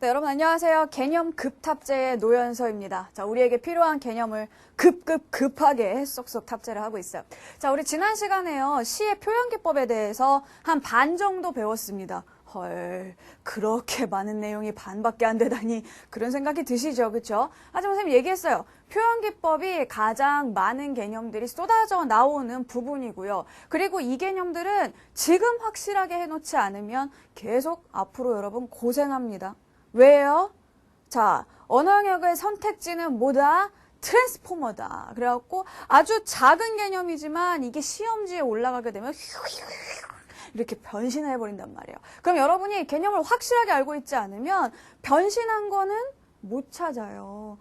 네, 여러분 안녕하세요. 개념 급탑재의 노연서입니다. 자, 우리에게 필요한 개념을 급하게 쏙쏙 탑재를 하고 있어요. 자, 우리 지난 시간에요. 시의 표현기법에 대해서 한 반 정도 배웠습니다. 헐, 그렇게 많은 내용이 반밖에 안 되다니 그런 생각이 드시죠, 그렇죠? 하지만 선생님이 얘기했어요. 표현기법이 가장 많은 개념들이 쏟아져 나오는 부분이고요. 그리고 이 개념들은 지금 확실하게 해놓지 않으면 계속 앞으로 여러분 고생합니다. 왜요? 자, 언어 영역의 선택지는 뭐다? 트랜스포머다. 그래갖고 아주 작은 개념이지만 이게 시험지에 올라가게 되면 이렇게 변신을 해버린단 말이에요. 그럼 여러분이 개념을 확실하게 알고 있지 않으면 변신한 거는 못 찾아요.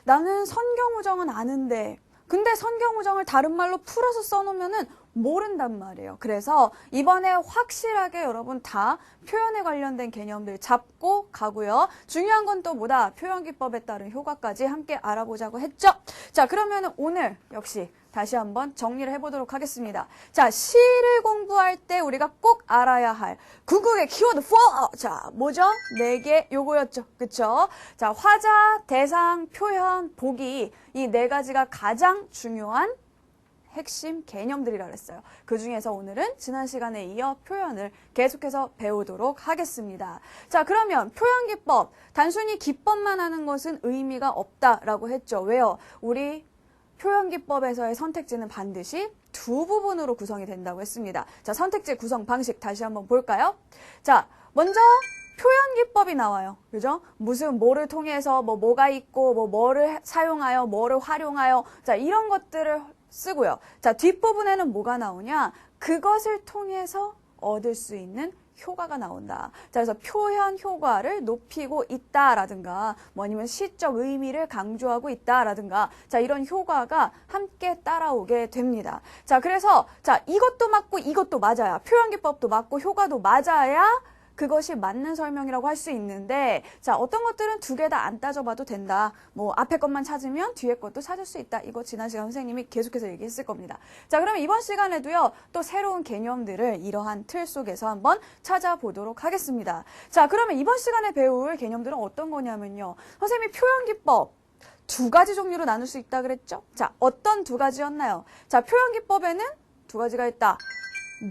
나는 선경우정은 아는데 근데 선경우정을 다른 말로 풀어서 써놓으면은 모른단 말이에요. 그래서 이번에 확실하게 여러분 다 표현에 관련된 개념들 잡고 가고요. 중요한 건 또 뭐다? 표현기법에 따른 효과까지 함께 알아보자고 했죠. 자, 그러면 오늘 역시 다시 한번 정리를 해보도록 하겠습니다. 자, 시를 공부할 때 우리가 꼭 알아야 할 궁극의 키워드 4! 자, 뭐죠? 4개 요거였죠. 그쵸? 자, 화자, 대상, 표현, 보기 이 4가지가 가장 중요한 핵심 개념들이라 그랬어요. 그 중에서 오늘은 지난 시간에 이어 표현을 계속해서 배우도록 하겠습니다. 자, 그러면 표현기법, 단순히 기법만 하는 것은 의미가 없다라고 했죠. 왜요? 우리 표현기법에서의 선택지는 반드시 두 부분으로 구성이 된다고 했습니다. 자, 선택지 구성 방식 다시 한번 볼까요? 자, 먼저 표현기법이 나와요. 그죠? 무슨 뭐를 통해서 뭐가 있고 뭐를 사용하여 뭐를 활용하여 자, 이런 것들을 쓰고요. 자, 뒷부분에는 뭐가 나오냐? 그것을 통해서 얻을 수 있는 효과가 나온다. 자, 그래서 표현 효과를 높이고 있다라든가 뭐 아니면 시적 의미를 강조하고 있다라든가 자, 이런 효과가 함께 따라오게 됩니다. 자, 그래서 자, 이것도 맞고 이것도 맞아야 표현기법도 맞고 효과도 맞아야 그것이 맞는 설명이라고 할 수 있는데 자, 어떤 것들은 두 개 다 안 따져봐도 된다. 뭐 앞에 것만 찾으면 뒤에 것도 찾을 수 있다. 이거 지난 시간 선생님이 계속해서 얘기했을 겁니다. 자, 그러면 이번 시간에도요. 또 새로운 개념들을 이러한 틀 속에서 한번 찾아보도록 하겠습니다. 자, 그러면 이번 시간에 배울 개념들은 어떤 거냐면요. 선생님이 표현기법 두 가지 종류로 나눌 수 있다 그랬죠? 자, 어떤 두 가지였나요? 자, 표현기법에는 두 가지가 있다.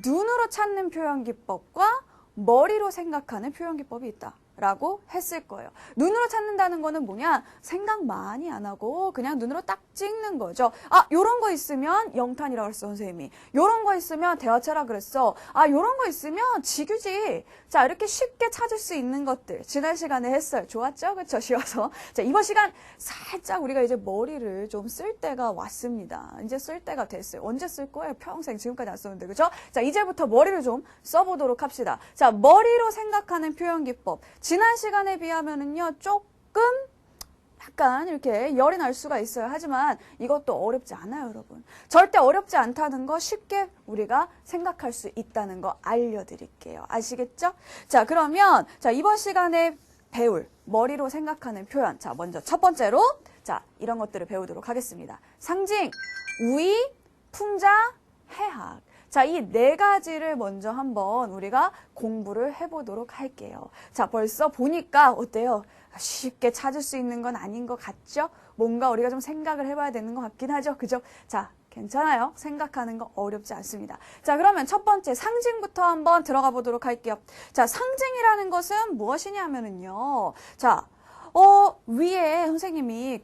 눈으로 찾는 표현기법과 머리로 생각하는 표현기법이 있다. 라고 했을 거예요. 눈으로 찾는다는 거는 뭐냐? 생각 많이 안 하고 그냥 눈으로 딱 찍는 거죠. 아, 요런 거 있으면 영탄이라고 그랬어, 선생님이. 요런 거 있으면 대화체라 그랬어. 아, 요런 거 있으면 지규지. 자, 이렇게 쉽게 찾을 수 있는 것들. 지난 시간에 했어요. 좋았죠? 그쵸? 쉬워서. 자, 이번 시간 살짝 우리가 이제 머리를 좀 쓸 때가 왔습니다. 이제 쓸 때가 됐어요. 언제 쓸 거예요? 평생 지금까지 안 썼는데, 그죠? 자, 이제부터 머리를 좀 써보도록 합시다. 자, 머리로 생각하는 표현기법. 지난 시간에 비하면은요, 조금 약간 이렇게 열이 날 수가 있어요. 하지만 이것도 어렵지 않아요, 여러분. 절대 어렵지 않다는 거 쉽게 우리가 생각할 수 있다는 거 알려드릴게요. 아시겠죠? 자, 그러면 자, 이번 시간에 배울 머리로 생각하는 표현. 자, 먼저 첫 번째로 자, 이런 것들을 배우도록 하겠습니다. 상징, 우의, 풍자, 해학. 자, 이 4가지를 먼저 한번 우리가 공부를 해보도록 할게요. 자, 벌써 보니까 어때요? 쉽게 찾을 수 있는 건 아닌 것 같죠? 뭔가 우리가 좀 생각을 해봐야 되는 것 같긴 하죠? 그죠? 자, 괜찮아요. 생각하는 거 어렵지 않습니다. 자, 그러면 첫 번째 상징부터 한번 들어가 보도록 할게요. 자, 상징이라는 것은 무엇이냐면은요. 자, 위에 선생님이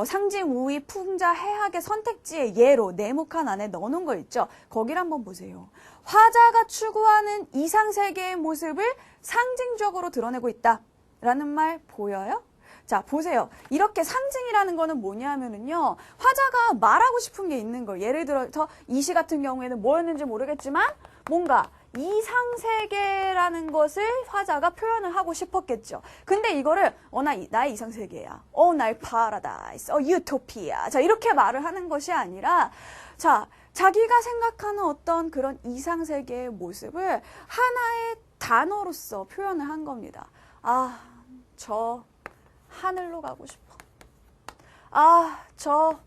상징, 우의, 풍자, 해학의 선택지의 예로 네모칸 안에 넣어놓은 거 있죠? 거기를 한번 보세요. 화자가 추구하는 이상세계의 모습을 상징적으로 드러내고 있다. 라는 말 보여요? 자, 보세요. 이렇게 상징이라는 거는 뭐냐면은요. 화자가 말하고 싶은 게 있는 거예요. 예를 들어서 이 시 같은 경우에는 뭐였는지 모르겠지만 뭔가 이상세계라는 것을 화자가 표현을 하고 싶었겠죠. 근데 이거를 나의 이상세계야. 나의 파라다이스. 유토피아. 자, 이렇게 말을 하는 것이 아니라 자, 자기가 생각하는 어떤 그런 이상세계의 모습을 하나의 단어로서 표현을 한 겁니다. 아, 저 하늘로 가고 싶어. 아, 저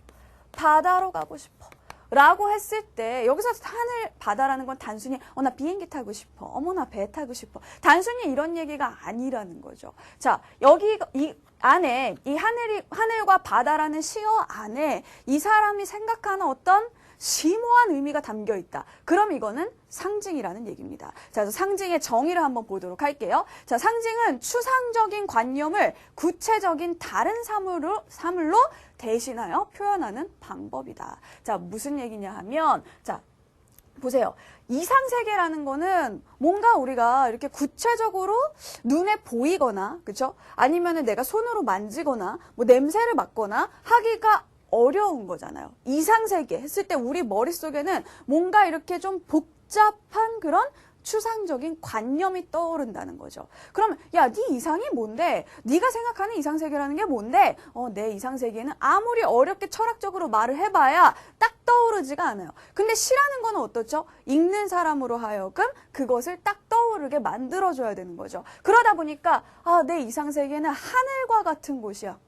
바다로 가고 싶어. 라고 했을 때 여기서 하늘, 바다라는 건 단순히 나 비행기 타고 싶어. 어머 나 배 타고 싶어. 단순히 이런 얘기가 아니라는 거죠. 자, 여기 이 안에 이 하늘과 바다라는 시어 안에 이 사람이 생각하는 어떤 심오한 의미가 담겨 있다. 그럼 이거는 상징이라는 얘기입니다. 자, 그래서 상징의 정의를 한번 보도록 할게요. 자, 상징은 추상적인 관념을 구체적인 다른 사물로 대신하여 표현하는 방법이다. 자, 무슨 얘기냐 하면, 자, 보세요. 이상세계라는 거는 뭔가 우리가 이렇게 구체적으로 눈에 보이거나, 그쵸? 아니면은 내가 손으로 만지거나, 뭐 냄새를 맡거나 하기가 어려운 거잖아요. 이상세계 했을 때 우리 머릿속에는 뭔가 이렇게 좀 복잡한 그런 추상적인 관념이 떠오른다는 거죠. 그러면 야, 네 이상이 뭔데? 네가 생각하는 이상세계라는 게 뭔데? 내 이상세계는 아무리 어렵게 철학적으로 말을 해봐야 딱 떠오르지가 않아요. 근데 시라는 거는 어떻죠? 읽는 사람으로 하여금 그것을 딱 떠오르게 만들어줘야 되는 거죠. 그러다 보니까 내 이상세계는 하늘과 같은 곳이야.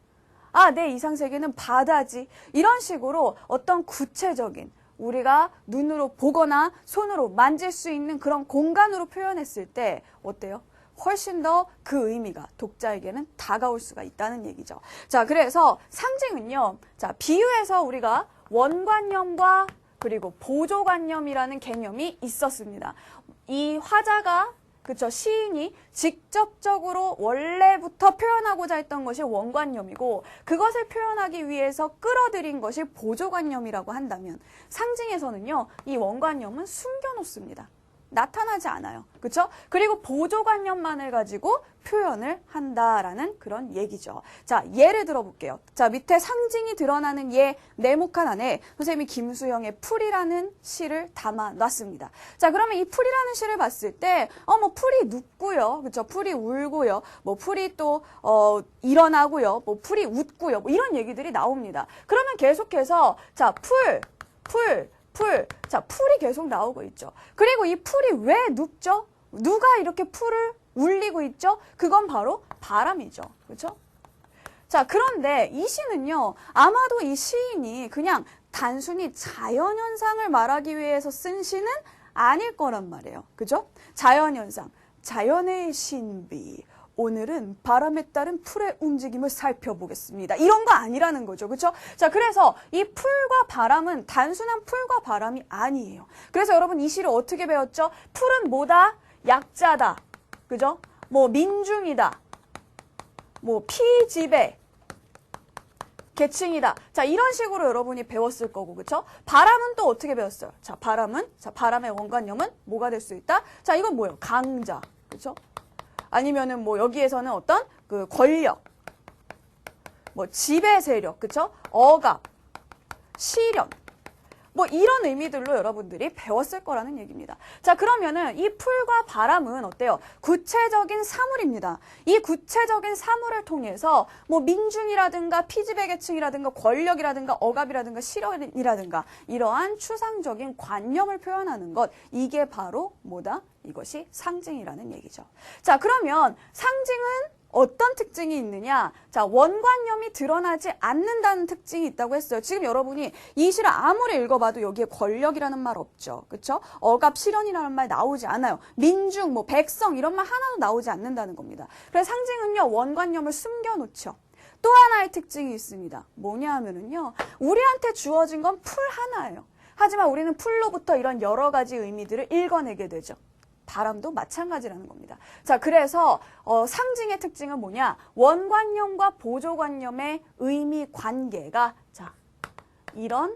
내 이상세계는 바다지. 이런 식으로 어떤 구체적인 우리가 눈으로 보거나 손으로 만질 수 있는 그런 공간으로 표현했을 때 어때요? 훨씬 더 그 의미가 독자에게는 다가올 수가 있다는 얘기죠. 자, 그래서 상징은요. 자, 비유에서 우리가 원관념과 그리고 보조관념이라는 개념이 있었습니다. 이 화자가 그쵸, 시인이 직접적으로 원래부터 표현하고자 했던 것이 원관념이고 그것을 표현하기 위해서 끌어들인 것이 보조관념이라고 한다면 상징에서는요, 이 원관념은 숨겨놓습니다. 나타나지 않아요. 그쵸? 그리고 보조관념만을 가지고 표현을 한다라는 그런 얘기죠. 자, 예를 들어볼게요. 자, 밑에 상징이 드러나는 예 네모칸 안에 선생님이 김수영의 풀이라는 시를 담아놨습니다. 자, 그러면 이 풀이라는 시를 봤을 때, 뭐 풀이 눕고요. 그쵸? 풀이 울고요. 뭐 풀이 또, 일어나고요. 뭐 풀이 웃고요. 뭐 이런 얘기들이 나옵니다. 그러면 계속해서, 자, 풀. 자, 풀이 계속 나오고 있죠. 그리고 이 풀이 왜 눕죠? 누가 이렇게 풀을 울리고 있죠? 그건 바로 바람이죠. 그렇죠? 자, 그런데 이 시는요, 아마도 이 시인이 그냥 단순히 자연현상을 말하기 위해서 쓴 시는 아닐 거란 말이에요. 그죠? 자연현상, 자연의 신비. 오늘은 바람에 따른 풀의 움직임을 살펴보겠습니다. 이런 거 아니라는 거죠. 그렇죠? 자, 그래서 이 풀과 바람은 단순한 풀과 바람이 아니에요. 그래서 여러분 이 시를 어떻게 배웠죠? 풀은 뭐다? 약자다. 그죠? 뭐 민중이다. 뭐 피지배. 계층이다. 자, 이런 식으로 여러분이 배웠을 거고, 그쵸? 바람은 또 어떻게 배웠어요? 자, 바람의 원관념은 뭐가 될 수 있다? 자, 이건 뭐예요? 강자. 그쵸? 아니면은 뭐 여기에서는 어떤 그 권력, 뭐 지배 세력, 그쵸? 억압, 시련, 뭐 이런 의미들로 여러분들이 배웠을 거라는 얘기입니다. 자, 그러면은 이 풀과 바람은 어때요? 구체적인 사물입니다. 이 구체적인 사물을 통해서 뭐 민중이라든가 피지배 계층이라든가 권력이라든가 억압이라든가 시련이라든가 이러한 추상적인 관념을 표현하는 것, 이게 바로 뭐다? 이것이 상징이라는 얘기죠. 자, 그러면 상징은 어떤 특징이 있느냐? 자, 원관념이 드러나지 않는다는 특징이 있다고 했어요. 지금 여러분이 이 시를 아무리 읽어봐도 여기에 권력이라는 말 없죠. 그쵸? 억압, 시련이라는 말 나오지 않아요. 민중, 뭐 백성 이런 말 하나도 나오지 않는다는 겁니다. 그래서 상징은요, 원관념을 숨겨놓죠. 또 하나의 특징이 있습니다. 뭐냐 하면은요, 우리한테 주어진 건 풀 하나예요. 하지만 우리는 풀로부터 이런 여러 가지 의미들을 읽어내게 되죠. 바람도 마찬가지라는 겁니다. 자, 그래서 상징의 특징은 뭐냐? 원관념과 보조관념의 의미 관계가 자, 이런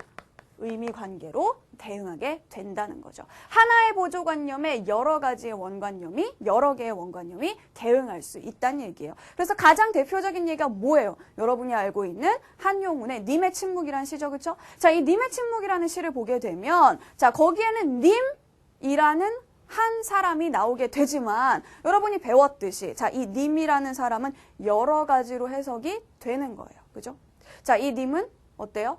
의미 관계로 대응하게 된다는 거죠. 하나의 보조관념에 여러 개의 원관념이 대응할 수 있다는 얘기예요. 그래서 가장 대표적인 얘기가 뭐예요? 여러분이 알고 있는 한용운의 님의 침묵이라는 시죠. 그렇죠? 자, 이 님의 침묵이라는 시를 보게 되면 자, 거기에는 님이라는 한 사람이 나오게 되지만 여러분이 배웠듯이 자, 이 님이라는 사람은 여러 가지로 해석이 되는 거예요. 그죠? 자, 이 님은 어때요?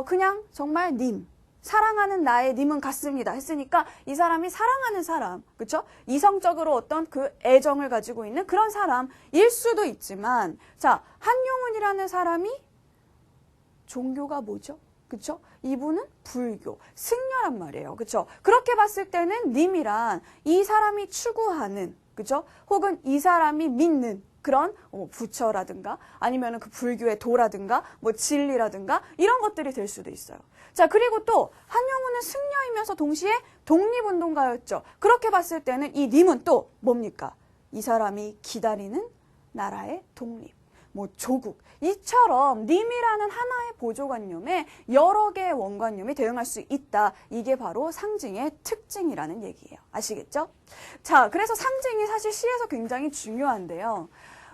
그냥 정말 님. 사랑하는 나의 님은 같습니다. 했으니까 이 사람이 사랑하는 사람, 그쵸? 이성적으로 어떤 그 애정을 가지고 있는 그런 사람일 수도 있지만 자, 한용운이라는 사람이 종교가 뭐죠? 그쵸? 이분은 불교, 승려란 말이에요. 그쵸? 그렇게 봤을 때는 님이란 이 사람이 추구하는, 그쵸? 혹은 이 사람이 믿는 그런 부처라든가 아니면 그 불교의 도라든가 뭐 진리라든가 이런 것들이 될 수도 있어요. 자, 그리고 또 한용우는 승려이면서 동시에 독립운동가였죠. 그렇게 봤을 때는 이 님은 또 뭡니까? 이 사람이 기다리는 나라의 독립, 뭐 조국, 이처럼 님이라는 하나의 보조관념에 여러 개의 원관념이 대응할 수 있다. 이게 바로 상징의 특징이라는 얘기예요. 아시겠죠? 자, 그래서 상징이 사실 시에서 굉장히 중요한데요.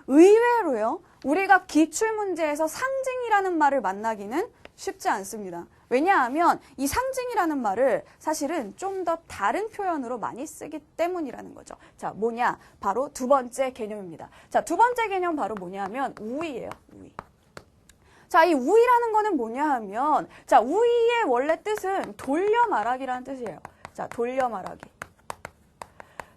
의외로요, 우리가 기출문제에서 상징이라는 말을 만나기는 쉽지 않습니다. 왜냐하면 이 상징이라는 말을 사실은 좀 더 다른 표현으로 많이 쓰기 때문이라는 거죠. 자, 뭐냐? 바로 두 번째 개념입니다. 자, 두 번째 개념 바로 뭐냐 하면 우위예요. 우위. 자, 이 우위라는 거는 뭐냐 하면, 자, 우위의 원래 뜻은 돌려 말하기라는 뜻이에요. 자, 돌려 말하기.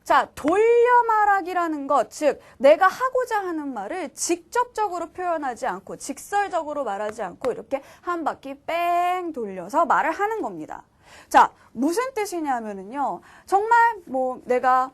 자, 돌려 말하기라는 것, 즉 내가 하고자 하는 말을 직접적으로 표현하지 않고 직설적으로 말하지 않고 이렇게 한 바퀴 뺑 돌려서 말을 하는 겁니다. 자, 무슨 뜻이냐면은요, 정말 뭐 내가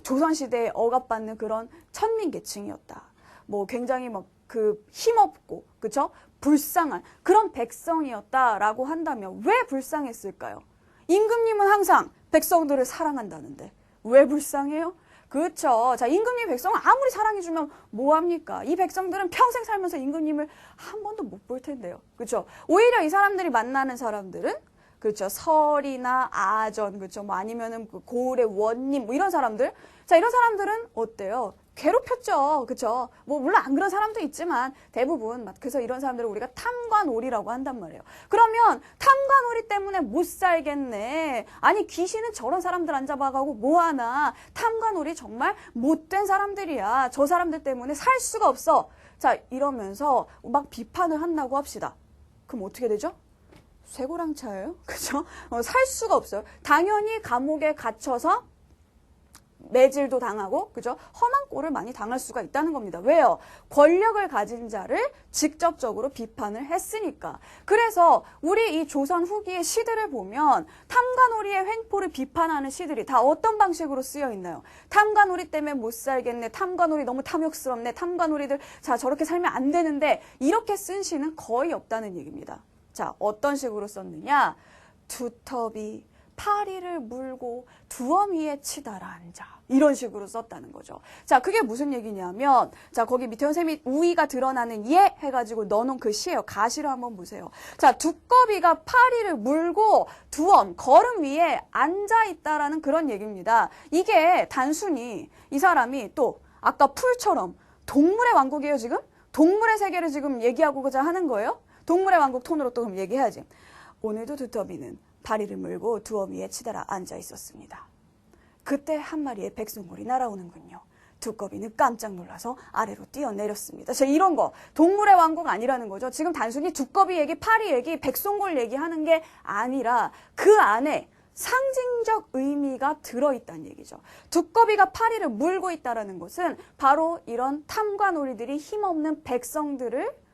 조선시대에 억압받는 그런 천민계층이었다. 뭐 굉장히 막 그 힘없고, 그쵸? 불쌍한 그런 백성이었다라고 한다면 왜 불쌍했을까요? 임금님은 항상 백성들을 사랑한다는데 왜 불쌍해요? 그렇죠. 자, 임금님 백성을 아무리 사랑해주면 뭐합니까? 이 백성들은 평생 살면서 임금님을 한 번도 못 볼 텐데요. 그렇죠. 오히려 이 사람들이 만나는 사람들은 그렇죠. 설이나 아전, 그렇죠. 뭐 아니면은 그 고을의 원님, 뭐 이런 사람들. 자, 이런 사람들은 어때요? 괴롭혔죠. 그쵸? 뭐, 물론 안 그런 사람도 있지만 대부분, 그래서 이런 사람들을 우리가 탐관오리라고 한단 말이에요. 그러면 탐관오리 때문에 못 살겠네. 아니, 귀신은 저런 사람들 안 잡아가고 뭐하나. 탐관오리 정말 못된 사람들이야. 저 사람들 때문에 살 수가 없어. 자, 이러면서 막 비판을 한다고 합시다. 그럼 어떻게 되죠? 쇠고랑차예요. 그죠? 살 수가 없어요. 당연히 감옥에 갇혀서 매질도 당하고, 그죠? 험한 꼴을 많이 당할 수가 있다는 겁니다. 왜요? 권력을 가진 자를 직접적으로 비판을 했으니까. 그래서 우리 이 조선 후기의 시들을 보면 탐관오리의 횡포를 비판하는 시들이 다 어떤 방식으로 쓰여 있나요? 탐관오리 때문에 못 살겠네. 탐관오리 너무 탐욕스럽네. 탐관오리들, 자, 저렇게 살면 안 되는데, 이렇게 쓴 시는 거의 없다는 얘기입니다. 자, 어떤 식으로 썼느냐? 두텁이 파리를 물고 두엄 위에 치달아 앉아. 이런 식으로 썼다는 거죠. 자, 그게 무슨 얘기냐면, 자, 거기 밑에 선생님이 우위가 드러나는 예 해가지고 넣어놓은 그 시예요. 가시를 한번 보세요. 자, 두꺼비가 파리를 물고 두엄, 걸음 위에 앉아있다라는 그런 얘기입니다. 이게 단순히 이 사람이 또 아까 풀처럼 동물의 왕국이에요, 지금? 동물의 세계를 지금 얘기하고자 하는 거예요? 동물의 왕국 톤으로 또 그럼 얘기해야지. 오늘도 두터비는 다리를 물고 두엄 위에 치달아 앉아 있었습니다. 그때 한 마리의 백송골이 날아오는군요. 두꺼비는 깜짝 놀라서 아래로 뛰어내렸습니다. 자, 이런 거 동물의 왕국 아니라는 거죠. 지금 단순히 두꺼비 얘기, 파리 얘기, 백송골 얘기하는 게 아니라 그 안에 상징적 의미가 들어있다는 얘기죠. 두꺼비가 파리를 물고 있다는 것은 바로 이런 탐관오리들이 힘없는 백성들을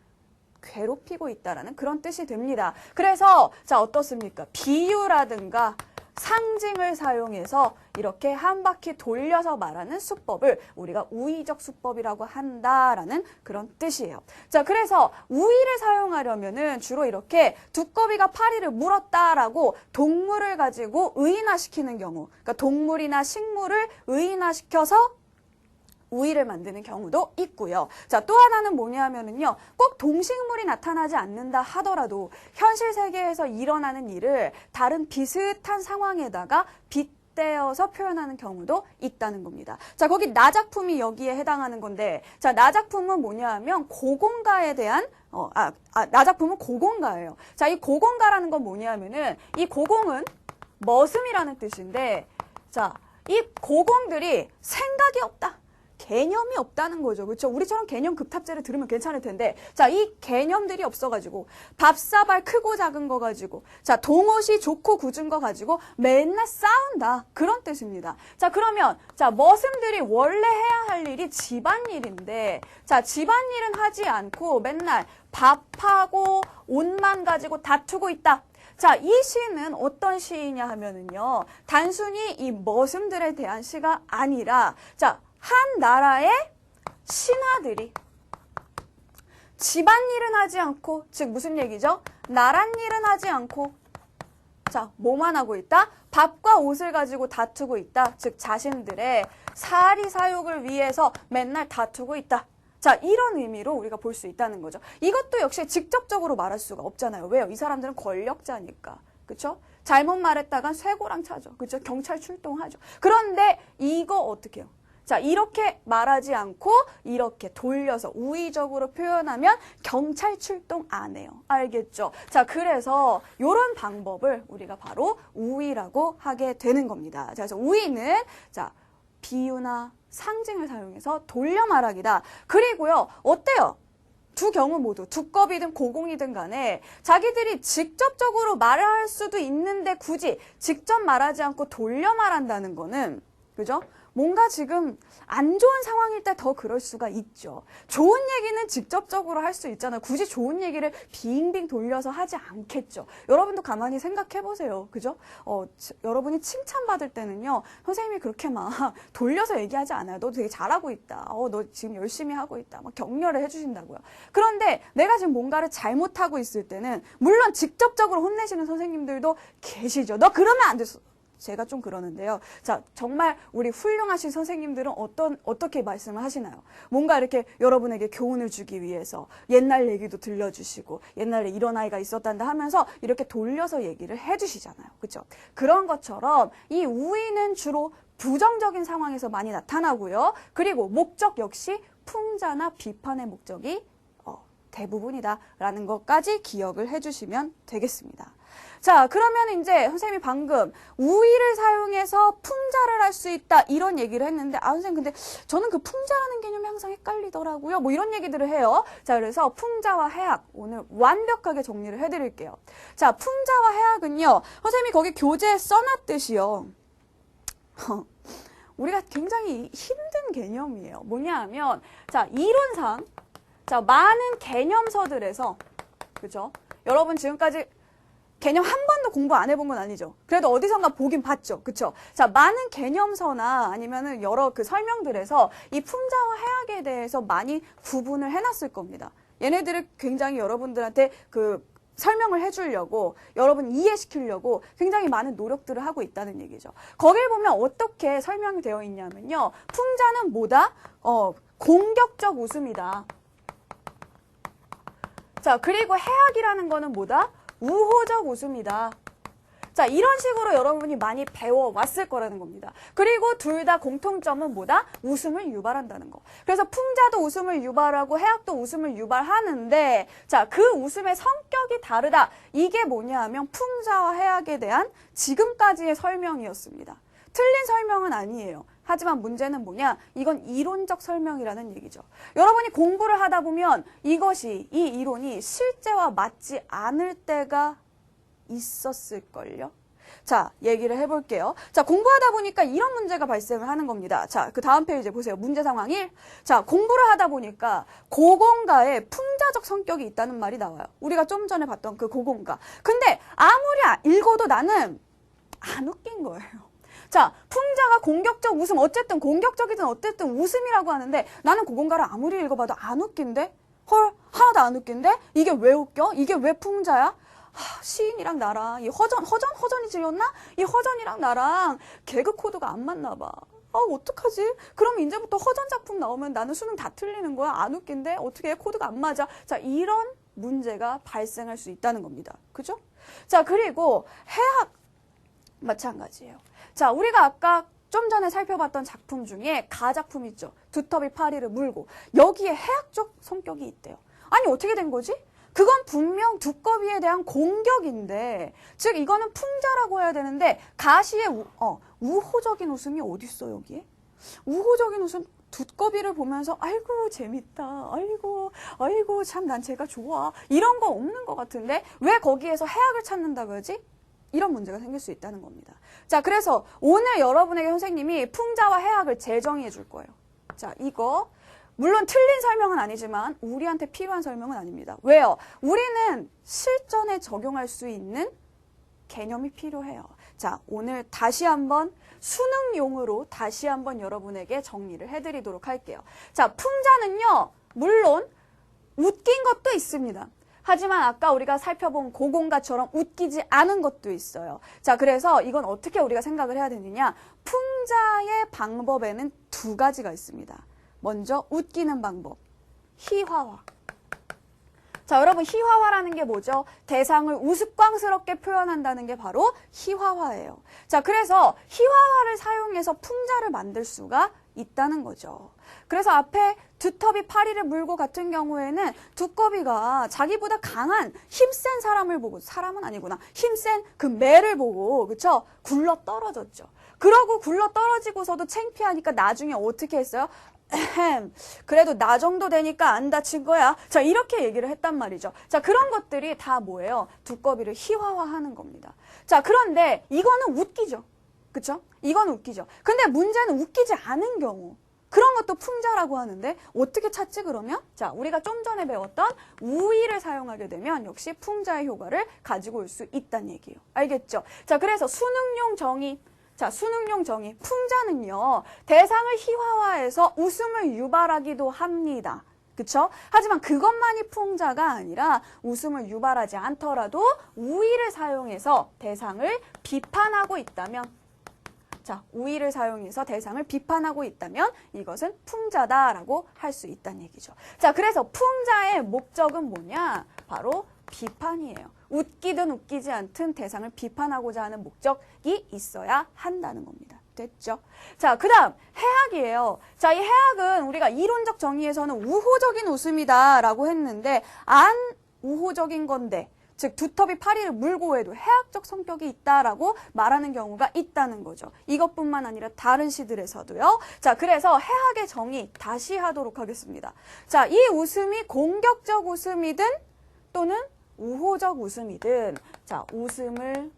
괴롭히고 있다라는 그런 뜻이 됩니다. 그래서 자, 어떻습니까? 비유라든가 상징을 사용해서 이렇게 한 바퀴 돌려서 말하는 수법을 우리가 우위적 수법이라고 한다라는 그런 뜻이에요. 자, 그래서 우위를 사용하려면은 주로 이렇게 두꺼비가 파리를 물었다라고 동물을 가지고 의인화시키는 경우, 그러니까 동물이나 식물을 의인화시켜서 우위를 만드는 경우도 있고요. 자, 또 하나는 뭐냐면은요, 꼭 동식물이 나타나지 않는다 하더라도 현실 세계에서 일어나는 일을 다른 비슷한 상황에다가 빗대어서 표현하는 경우도 있다는 겁니다. 자, 거기 나작품이 여기에 해당하는 건데, 자, 나작품은 뭐냐 하면 고공가에 대한 나작품은 고공가예요. 자, 이 고공가라는 건 뭐냐면은 이 고공은 머슴이라는 뜻인데, 자, 이 고공들이 생각이 없다. 개념이 없다는 거죠. 그렇죠? 우리처럼 개념 급탑제를 들으면 괜찮을 텐데 자, 이 개념들이 없어가지고 밥사발 크고 작은 거 가지고 자, 동옷이 좋고 굳은 거 가지고 맨날 싸운다. 그런 뜻입니다. 자, 그러면 자, 머슴들이 원래 해야 할 일이 집안일인데 자, 집안일은 하지 않고 맨날 밥하고 옷만 가지고 다투고 있다. 자, 이 시는 어떤 시이냐 하면은요, 단순히 이 머슴들에 대한 시가 아니라, 자, 한 나라의 신하들이 집안일은 하지 않고, 즉 무슨 얘기죠? 나랏일은 하지 않고, 자, 뭐만 하고 있다? 밥과 옷을 가지고 다투고 있다. 즉 자신들의 사리 사욕을 위해서 맨날 다투고 있다. 자, 이런 의미로 우리가 볼 수 있다는 거죠. 이것도 역시 직접적으로 말할 수가 없잖아요. 왜요? 이 사람들은 권력자니까. 그쵸? 잘못 말했다간 쇠고랑 차죠. 그쵸? 경찰 출동하죠. 그런데 이거 어떻게 해요? 자, 이렇게 말하지 않고 이렇게 돌려서 우의적으로 표현하면 경찰 출동 안 해요. 알겠죠? 자, 그래서 이런 방법을 우리가 바로 우의라고 하게 되는 겁니다. 자, 그래서 우의는 자, 비유나 상징을 사용해서 돌려 말하기다. 그리고요, 어때요? 두 경우 모두 두꺼비든 고공이든 간에 자기들이 직접적으로 말할 수도 있는데 굳이 직접 말하지 않고 돌려 말한다는 거는, 그죠? 뭔가 지금 안 좋은 상황일 때 더 그럴 수가 있죠. 좋은 얘기는 직접적으로 할 수 있잖아요. 굳이 좋은 얘기를 빙빙 돌려서 하지 않겠죠. 여러분도 가만히 생각해 보세요. 그죠? 여러분이 칭찬받을 때는요, 선생님이 그렇게 막 돌려서 얘기하지 않아요. 너 되게 잘하고 있다. 너 지금 열심히 하고 있다. 막 격려를 해주신다고요. 그런데 내가 지금 뭔가를 잘못하고 있을 때는 물론 직접적으로 혼내시는 선생님들도 계시죠. 너 그러면 안 돼. 제가 좀 그러는데요. 자, 정말 우리 훌륭하신 선생님들은 어떻게 말씀을 하시나요? 뭔가 이렇게 여러분에게 교훈을 주기 위해서 옛날 얘기도 들려주시고 옛날에 이런 아이가 있었단다 하면서 이렇게 돌려서 얘기를 해주시잖아요. 그렇죠? 그런 것처럼 이 우의는 주로 부정적인 상황에서 많이 나타나고요. 그리고 목적 역시 풍자나 비판의 목적이 대부분이다라는 것까지 기억을 해주시면 되겠습니다. 자, 그러면 이제 선생님이 방금 우의를 사용해서 풍자를 할 수 있다 이런 얘기를 했는데 선생님 근데 저는 그 풍자라는 개념이 항상 헷갈리더라고요. 뭐 이런 얘기들을 해요. 자, 그래서 풍자와 해악 오늘 완벽하게 정리를 해드릴게요. 자, 풍자와 해악은요. 선생님이 거기 교재에 써놨듯이요. 우리가 굉장히 힘든 개념이에요. 뭐냐 하면 자, 이론상 자, 많은 개념서들에서 그죠? 여러분 지금까지 개념 한 번도 공부 안 해본 건 아니죠. 그래도 어디선가 보긴 봤죠. 그쵸? 자, 많은 개념서나 아니면은 여러 그 설명들에서 이 풍자와 해악에 대해서 많이 구분을 해놨을 겁니다. 얘네들을 굉장히 여러분들한테 그 설명을 해주려고 여러분 이해시키려고 굉장히 많은 노력들을 하고 있다는 얘기죠. 거길 보면 어떻게 설명이 되어 있냐면요. 풍자는 뭐다? 공격적 웃음이다. 자, 그리고 해악이라는 거는 뭐다? 우호적 웃음이다. 자, 이런 식으로 여러분이 많이 배워왔을 거라는 겁니다. 그리고 둘 다 공통점은 뭐다? 웃음을 유발한다는 거. 그래서 풍자도 웃음을 유발하고 해악도 웃음을 유발하는데 자, 그 웃음의 성격이 다르다. 이게 뭐냐 하면 풍자와 해악에 대한 지금까지의 설명이었습니다. 틀린 설명은 아니에요. 하지만 문제는 뭐냐? 이건 이론적 설명이라는 얘기죠. 여러분이 공부를 하다 보면 이 이론이 실제와 맞지 않을 때가 있었을걸요? 자, 얘기를 해볼게요. 자, 공부하다 보니까 이런 문제가 발생을 하는 겁니다. 자, 그 다음 페이지 보세요. 문제 상황 1. 자, 공부를 하다 보니까 고공가에 풍자적 성격이 있다는 말이 나와요. 우리가 좀 전에 봤던 그 고공가. 근데 아무리 읽어도 나는 안 웃긴 거예요. 자, 풍자가 공격적 웃음, 어쨌든 공격적이든 어쨌든 웃음이라고 하는데 나는 고공가를 아무리 읽어봐도 안 웃긴데? 헐, 하나도 안 웃긴데? 이게 왜 웃겨? 이게 왜 풍자야? 시인이랑 나랑 이 허전이 질렸나? 이 허전이랑 나랑 개그 코드가 안 맞나 봐. 어떡하지? 그럼 이제부터 허전 작품 나오면 나는 수능 다 틀리는 거야? 안 웃긴데? 어떻게 해? 코드가 안 맞아? 자, 이런 문제가 발생할 수 있다는 겁니다. 그죠? 자, 그리고 해학 마찬가지예요. 자, 우리가 아까 좀 전에 살펴봤던 작품 중에 가작품 있죠. 두터비 파리를 물고 여기에 해학적 성격이 있대요. 아니 어떻게 된 거지? 그건 분명 두꺼비에 대한 공격인데 즉 이거는 풍자라고 해야 되는데 가시의 우호적인 웃음이 어디 있어 여기에? 우호적인 웃음 두꺼비를 보면서 아이고 재밌다, 아이고 참 난 쟤가 좋아, 이런 거 없는 것 같은데 왜 거기에서 해악을 찾는다 그러지? 이런 문제가 생길 수 있다는 겁니다. 자, 그래서 오늘 여러분에게 선생님이 풍자와 해악을 재정의해 줄 거예요. 자, 이거 물론 틀린 설명은 아니지만 우리한테 필요한 설명은 아닙니다. 왜요? 우리는 실전에 적용할 수 있는 개념이 필요해요. 자, 오늘 다시 한번 수능용으로 다시 한번 여러분에게 정리를 해드리도록 할게요. 자, 풍자는요, 물론 웃긴 것도 있습니다. 하지만 아까 우리가 살펴본 고공가처럼 웃기지 않은 것도 있어요. 자, 그래서 이건 어떻게 우리가 생각을 해야 되느냐? 풍자의 방법에는 두 가지가 있습니다. 먼저 웃기는 방법, 희화화. 자, 여러분 희화화라는 게 뭐죠? 대상을 우스꽝스럽게 표현한다는 게 바로 희화화예요. 자, 그래서 희화화를 사용해서 풍자를 만들 수가 있다는 거죠. 그래서 앞에 두터비 파리를 물고 같은 경우에는 두꺼비가 자기보다 강한 힘센 사람을 보고, 사람은 아니구나, 힘센 그 매를 보고, 그쵸? 굴러 떨어졌죠. 그러고 굴러 떨어지고서도 창피하니까 나중에 어떻게 했어요? 그래도 나 정도 되니까 안 다친 거야. 자, 이렇게 얘기를 했단 말이죠. 자, 그런 것들이 다 뭐예요? 두꺼비를 희화화하는 겁니다. 자, 그런데 이거는 웃기죠. 그쵸? 이건 웃기죠. 근데 문제는 웃기지 않은 경우. 그런 것도 풍자라고 하는데 어떻게 찾지 그러면? 자, 우리가 좀 전에 배웠던 우위를 사용하게 되면 역시 풍자의 효과를 가지고 올 수 있다는 얘기예요. 알겠죠? 자, 그래서 수능용 정의. 자, 수능용 정의. 풍자는요, 대상을 희화화해서 웃음을 유발하기도 합니다. 그쵸? 하지만 그것만이 풍자가 아니라 웃음을 유발하지 않더라도 우위를 사용해서 대상을 비판하고 있다면, 자, 우위를 사용해서 대상을 비판하고 있다면 이것은 풍자다라고 할 수 있다는 얘기죠. 자, 그래서 풍자의 목적은 뭐냐? 바로 비판이에요. 웃기든 웃기지 않든 대상을 비판하고자 하는 목적이 있어야 한다는 겁니다. 됐죠? 자, 그 다음 해악이에요. 자, 이 해악은 우리가 이론적 정의에서는 우호적인 웃음이다라고 했는데 안 우호적인 건데, 즉 두터비 파리를 물고 해도 해악적 성격이 있다라고 말하는 경우가 있다는 거죠. 이것뿐만 아니라 다른 시들에서도요. 자, 그래서 해악의 정의 다시 하도록 하겠습니다. 자, 이 웃음이 공격적 웃음이든 또는 우호적 웃음이든, 자, 웃음을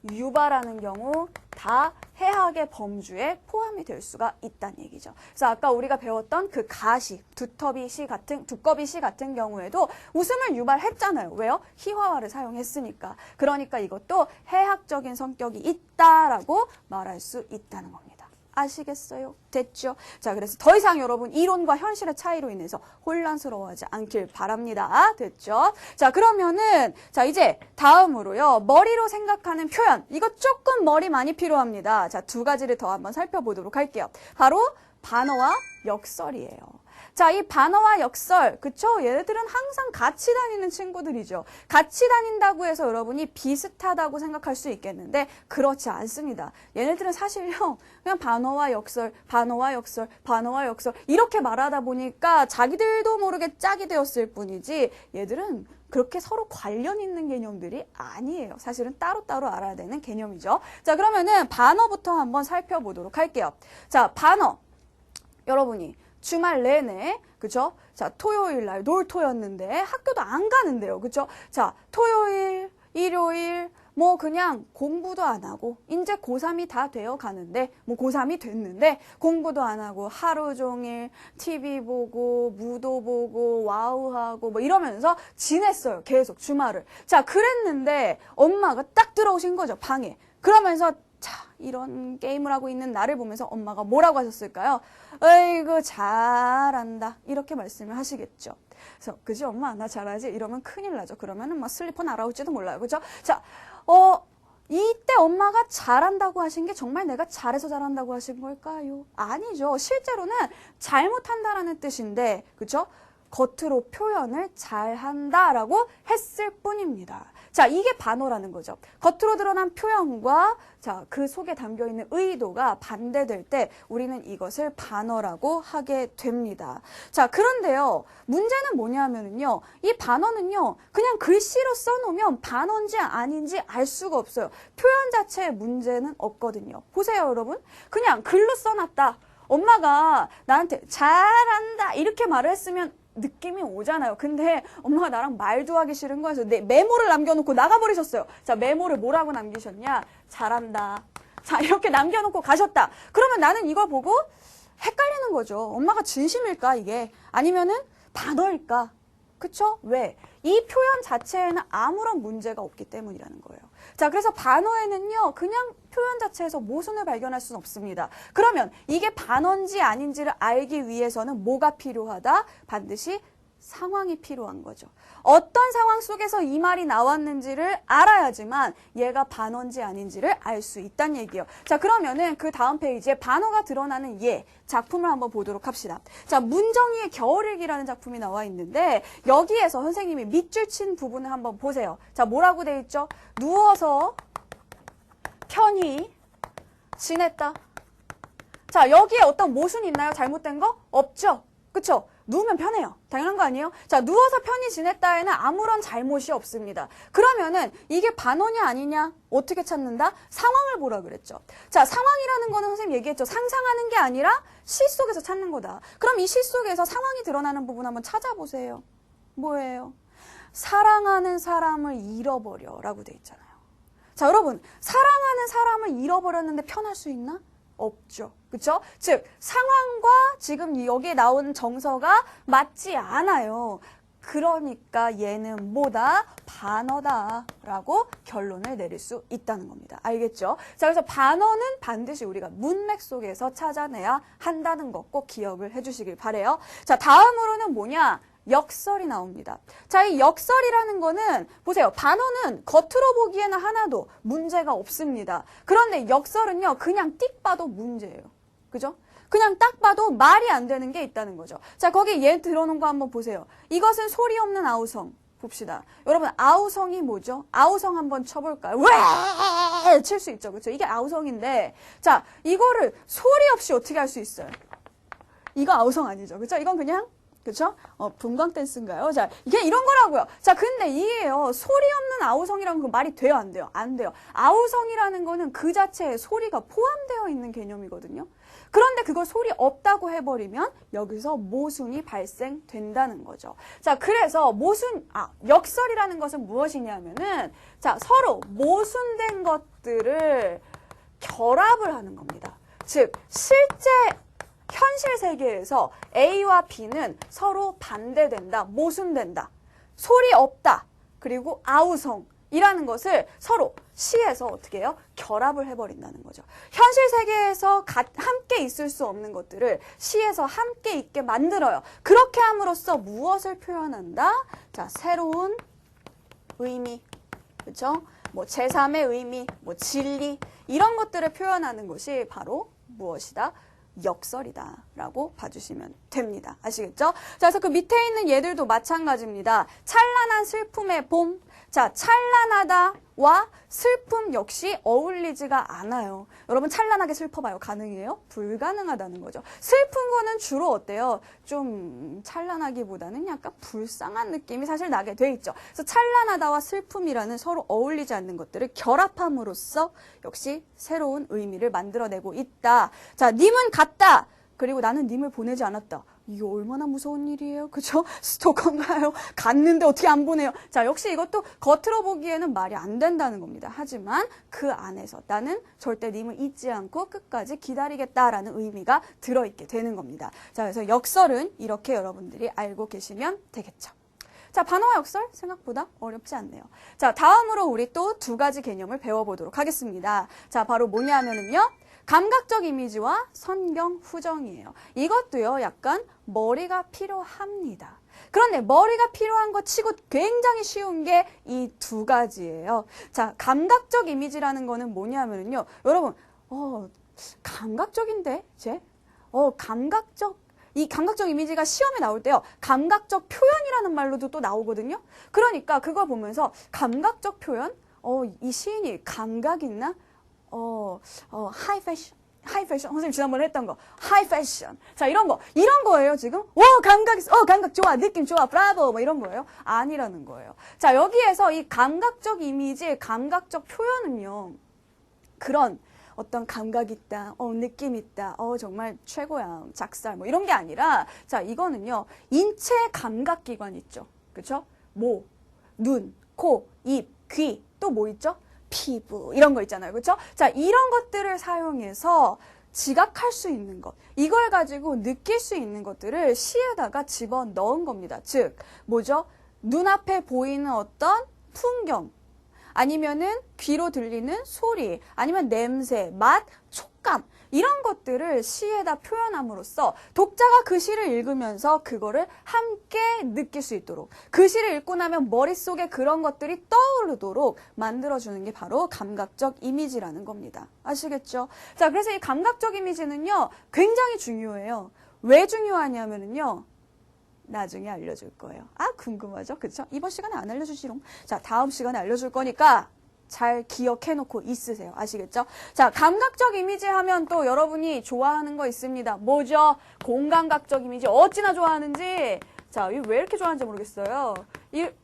유발하는 경우 다 해악의 범주에 포함이 될 수가 있다는 얘기죠. 그래서 아까 우리가 배웠던 그 가시, 두꺼비 시 같은 경우에도 웃음을 유발했잖아요. 왜요? 희화화를 사용했으니까. 그러니까 이것도 해악적인 성격이 있다라고 말할 수 있다는 겁니다. 아시겠어요? 됐죠? 자, 그래서 더 이상 여러분 이론과 현실의 차이로 인해서 혼란스러워하지 않길 바랍니다. 됐죠? 자, 그러면은 자, 이제 다음으로요. 머리로 생각하는 표현. 이거 조금 머리 많이 필요합니다. 자, 두 가지를 더 한번 살펴보도록 할게요. 바로 반어와 역설이에요. 자, 이 반어와 역설, 그쵸? 얘네들은 항상 같이 다니는 친구들이죠. 같이 다닌다고 해서 여러분이 비슷하다고 생각할 수 있겠는데 그렇지 않습니다. 얘네들은 사실요, 그냥 반어와 역설, 반어와 역설, 반어와 역설 이렇게 말하다 보니까 자기들도 모르게 짝이 되었을 뿐이지 얘들은 그렇게 서로 관련 있는 개념들이 아니에요. 사실은 따로따로 알아야 되는 개념이죠. 자, 그러면은 반어부터 한번 살펴보도록 할게요. 자, 반어. 여러분이 주말 내내, 그죠? 자, 토요일 날 놀토였는데 학교도 안 가는데요. 그죠? 자, 토요일, 일요일, 뭐 그냥 공부도 안 하고 이제 고3이 다 되어 가는데, 뭐 고3이 됐는데 공부도 안 하고 하루 종일 TV 보고 무도 보고 와우하고 뭐 이러면서 지냈어요. 계속 주말을. 자, 그랬는데 엄마가 딱 들어오신 거죠. 방에. 그러면서 자, 이런 게임을 하고 있는 나를 보면서 엄마가 뭐라고 하셨을까요? 어이구 잘한다 이렇게 말씀을 하시겠죠. 그래서 그지 엄마 나 잘하지 이러면 큰일 나죠. 그러면은 막 슬리퍼 날아올지도 몰라요. 그죠? 자, 이때 엄마가 잘한다고 하신 게 정말 내가 잘해서 잘한다고 하신 걸까요? 아니죠. 실제로는 잘못한다라는 뜻인데, 그죠? 겉으로 표현을 잘한다라고 했을 뿐입니다. 자, 이게 반어라는 거죠. 겉으로 드러난 표현과 자, 그 속에 담겨있는 의도가 반대될 때 우리는 이것을 반어라고 하게 됩니다. 자, 그런데요. 문제는 뭐냐면요. 이 반어는요. 그냥 글씨로 써놓으면 반어인지 아닌지 알 수가 없어요. 표현 자체에 문제는 없거든요. 보세요, 여러분. 그냥 글로 써놨다. 엄마가 나한테 잘한다 이렇게 말을 했으면 느낌이 오잖아요. 근데 엄마가 나랑 말도 하기 싫은 거여서 내 메모를 남겨놓고 나가버리셨어요. 자, 메모를 뭐라고 남기셨냐? 잘한다. 자, 이렇게 남겨놓고 가셨다. 그러면 나는 이걸 보고 헷갈리는 거죠. 엄마가 진심일까 이게? 아니면은 반어일까? 그쵸? 왜? 이 표현 자체에는 아무런 문제가 없기 때문이라는 거예요. 자, 그래서 반어에는요, 그냥 표현 자체에서 모순을 발견할 수는 없습니다. 그러면 이게 반어인지 아닌지를 알기 위해서는 뭐가 필요하다? 반드시 상황이 필요한 거죠. 어떤 상황 속에서 이 말이 나왔는지를 알아야지만 얘가 반어인지 아닌지를 알 수 있다는 얘기예요. 자, 그러면은 그 다음 페이지에 반어가 드러나는 작품을 한번 보도록 합시다. 자, 문정희의 겨울일기라는 작품이 나와 있는데 여기에서 선생님이 밑줄 친 부분을 한번 보세요. 자, 뭐라고 돼 있죠? 누워서 편히 지냈다. 자, 여기에 어떤 모순이 있나요? 잘못된 거? 없죠? 그쵸? 누우면 편해요. 당연한 거 아니에요? 자, 누워서 편히 지냈다에는 아무런 잘못이 없습니다. 그러면은 이게 반어냐 아니냐 어떻게 찾는다? 상황을 보라 그랬죠. 자, 상황이라는 거는 선생님 얘기했죠. 상상하는 게 아니라 시 속에서 찾는 거다. 그럼 이 시 속에서 상황이 드러나는 부분 한번 찾아보세요. 뭐예요? 사랑하는 사람을 잃어버려 라고 돼 있잖아요. 자, 여러분, 사랑하는 사람을 잃어버렸는데 편할 수 있나? 없죠. 그쵸? 즉, 상황과 지금 여기에 나온 정서가 맞지 않아요. 그러니까 얘는 뭐다? 반어다 라고 결론을 내릴 수 있다는 겁니다. 알겠죠? 자, 그래서 반어는 반드시 우리가 문맥 속에서 찾아내야 한다는 거 꼭 기억을 해주시길 바래요. 자, 다음으로는 뭐냐? 역설이 나옵니다. 자, 이 역설이라는 거는 보세요. 반어는 겉으로 보기에는 하나도 문제가 없습니다. 그런데 역설은요. 그냥 띡 봐도 문제예요. 그죠? 그냥 딱 봐도 말이 안 되는 게 있다는 거죠. 자, 거기 얘 들어놓은 거 한번 보세요. 이것은 소리 없는 아우성. 봅시다. 여러분, 아우성이 뭐죠? 아우성 한번 쳐볼까요? 왜! 칠 수 있죠. 그렇죠? 이게 아우성인데 자, 이거를 소리 없이 어떻게 할 수 있어요? 이거 아우성 아니죠. 그렇죠? 이건 그냥 그렇죠? 분광 댄스인가요? 자, 이게 이런 거라고요. 자, 근데 이게요. 소리 없는 아우성이라는 그 말이 돼요, 안 돼요? 안 돼요. 아우성이라는 거는 그 자체에 소리가 포함되어 있는 개념이거든요. 그런데 그걸 소리 없다고 해버리면 여기서 모순이 발생된다는 거죠. 자, 그래서 역설이라는 것은 무엇이냐면은 자, 서로 모순된 것들을 결합을 하는 겁니다. 즉, 실제 현실 세계에서 A와 B는 서로 반대된다, 모순된다, 소리 없다, 그리고 아우성이라는 것을 서로 시에서 어떻게 해요? 결합을 해버린다는 거죠. 현실 세계에서 함께 있을 수 없는 것들을 시에서 함께 있게 만들어요. 그렇게 함으로써 무엇을 표현한다? 자, 새로운 의미, 그렇죠? 뭐 제3의 의미, 뭐 진리 이런 것들을 표현하는 것이 바로 무엇이다? 역설이다 라고 봐주시면 됩니다. 아시겠죠? 자, 그래서 그 밑에 있는 얘들도 마찬가지입니다. 찬란한 슬픔의 봄. 자, 찬란하다와 슬픔 역시 어울리지가 않아요. 여러분 찬란하게 슬퍼봐요. 가능해요? 불가능하다는 거죠. 슬픈 거는 주로 어때요? 좀 찬란하기보다는 약간 불쌍한 느낌이 사실 나게 돼 있죠. 그래서 찬란하다와 슬픔이라는 서로 어울리지 않는 것들을 결합함으로써 역시 새로운 의미를 만들어내고 있다. 자, 님은 갔다. 그리고 나는 님을 보내지 않았다. 이게 얼마나 무서운 일이에요. 그죠? 스토커인가요? 갔는데 어떻게 안 보내요? 자, 역시 이것도 겉으로 보기에는 말이 안 된다는 겁니다. 하지만 그 안에서 나는 절대 님을 잊지 않고 끝까지 기다리겠다라는 의미가 들어있게 되는 겁니다. 자, 그래서 역설은 이렇게 여러분들이 알고 계시면 되겠죠. 자, 반어와 역설 생각보다 어렵지 않네요. 자, 다음으로 우리 또 두 가지 개념을 배워보도록 하겠습니다. 자, 바로 뭐냐면은요. 감각적 이미지와 선경 후정이에요. 이것도요, 약간 머리가 필요합니다. 그런데 머리가 필요한 것 치고 굉장히 쉬운 게 이 두 가지예요. 자, 감각적 이미지라는 거는 뭐냐면요. 여러분, 감각적인데, 이 감각적 이미지가 시험에 나올 때요. 감각적 표현이라는 말로도 또 나오거든요. 그러니까 그걸 보면서 감각적 표현? 이 시인이 감각 있나? 하이 패션. 선생님 지난번에 했던 거. 하이 패션. 자, 이런 거예요, 지금. 감각 좋아. 느낌 좋아. 브라보. 뭐 이런 거예요. 아니라는 거예요. 자, 여기에서 이 감각적 이미지, 감각적 표현은요. 그런 어떤 감각 있다, 느낌 있다, 정말 최고야, 작살, 뭐 이런 게 아니라, 자, 이거는요, 인체 감각기관 있죠. 그쵸? 목, 눈, 코, 입, 귀, 또 뭐 있죠? 피부, 이런 거 있잖아요. 그쵸? 자, 이런 것들을 사용해서 지각할 수 있는 것, 이걸 가지고 느낄 수 있는 것들을 시에다가 집어넣은 겁니다. 즉, 뭐죠? 눈앞에 보이는 어떤 풍경, 아니면은 귀로 들리는 소리, 아니면 냄새, 맛, 촉감, 이런 것들을 시에다 표현함으로써 독자가 그 시를 읽으면서 그거를 함께 느낄 수 있도록, 그 시를 읽고 나면 머릿속에 그런 것들이 떠오르도록 만들어주는 게 바로 감각적 이미지라는 겁니다. 아시겠죠? 자, 그래서 이 감각적 이미지는요, 굉장히 중요해요. 왜 중요하냐면요, 나중에 알려줄 거예요. 아, 궁금하죠? 그쵸? 이번 시간에 안 알려주시롱. 자, 다음 시간에 알려줄 거니까 잘 기억해놓고 있으세요. 아시겠죠? 자, 감각적 이미지 하면 또 여러분이 좋아하는 거 있습니다. 뭐죠? 공감각적 이미지 어찌나 좋아하는지. 자, 왜 이렇게 좋아하는지 모르겠어요.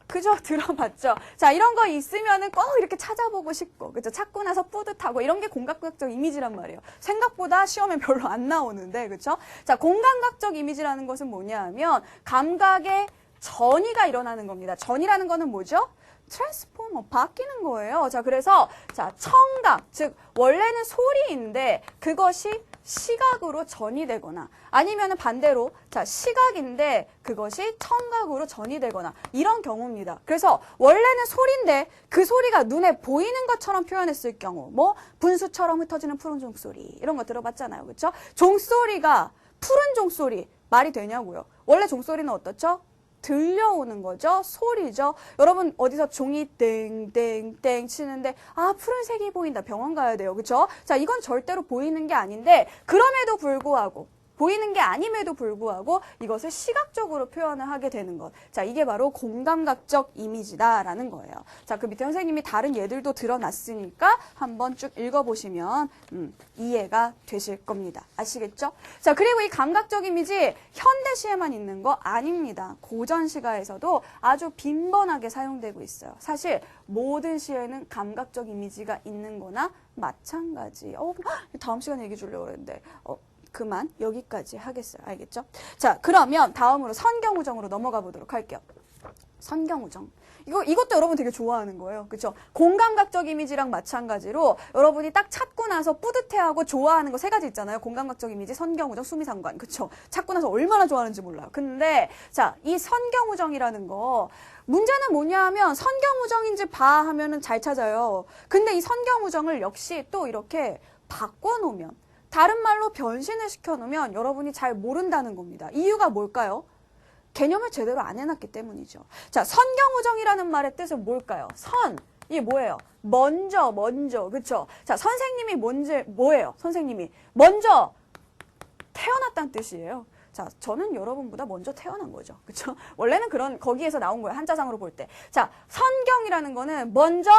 그죠? 들어봤죠? 자, 이런 거 있으면은 꼭 이렇게 찾아보고 싶고, 그죠? 찾고 나서 뿌듯하고, 이런 게 공감각적 이미지란 말이에요. 생각보다 시험에 별로 안 나오는데, 그죠? 자, 공감각적 이미지라는 것은 뭐냐 하면, 감각의 전이가 일어나는 겁니다. 전이라는 거는 뭐죠? 트랜스포머, 바뀌는 거예요. 자, 그래서, 자, 청각, 즉, 원래는 소리인데, 그것이 시각으로 전이 되거나, 아니면은 반대로, 자, 시각인데, 그것이 청각으로 전이 되거나, 이런 경우입니다. 그래서, 원래는 소리인데, 그 소리가 눈에 보이는 것처럼 표현했을 경우, 뭐, 분수처럼 흩어지는 푸른 종소리, 이런 거 들어봤잖아요. 그쵸? 종소리가, 푸른 종소리, 말이 되냐고요. 원래 종소리는 어떻죠? 들려오는 거죠. 소리죠. 여러분 어디서 종이 땡땡땡 치는데 아, 푸른색이 보인다. 병원 가야 돼요. 그렇죠? 자, 이건 절대로 보이는 게 아닌데 그럼에도 불구하고 보이는 게 아님에도 불구하고 이것을 시각적으로 표현을 하게 되는 것. 자, 이게 바로 공감각적 이미지다라는 거예요. 자, 그 밑에 선생님이 다른 예들도 들어놨으니까 한번 쭉 읽어보시면 이해가 되실 겁니다. 아시겠죠? 자, 그리고 이 감각적 이미지 현대시에만 있는 거 아닙니다. 고전 시가에서도 아주 빈번하게 사용되고 있어요. 사실 모든 시에는 감각적 이미지가 있는 거나 마찬가지. 다음 시간에 얘기해 주려고 그랬는데 그만 여기까지 하겠어요. 알겠죠? 자, 그러면 다음으로 선경우정으로 넘어가 보도록 할게요. 선경우정. 이것도 여러분 되게 좋아하는 거예요. 그렇죠? 공감각적 이미지랑 마찬가지로 여러분이 딱 찾고 나서 뿌듯해하고 좋아하는 거 세 가지 있잖아요. 공감각적 이미지, 선경우정, 수미상관. 그렇죠? 찾고 나서 얼마나 좋아하는지 몰라요. 근데 자, 이 선경우정이라는 거 문제는 뭐냐 하면 선경우정인지 봐 하면은 잘 찾아요. 근데 이 선경우정을 역시 또 이렇게 바꿔놓으면 다른 말로 변신을 시켜놓으면 여러분이 잘 모른다는 겁니다. 이유가 뭘까요? 개념을 제대로 안 해놨기 때문이죠. 자, 선경우정이라는 말의 뜻은 뭘까요? 선, 이게 뭐예요? 먼저, 그쵸? 자, 선생님이 뭐예요? 선생님이 먼저 태어났다는 뜻이에요. 자, 저는 여러분보다 먼저 태어난 거죠. 그쵸? 원래는 거기에서 나온 거예요. 한자상으로 볼 때. 자, 선경이라는 거는 먼저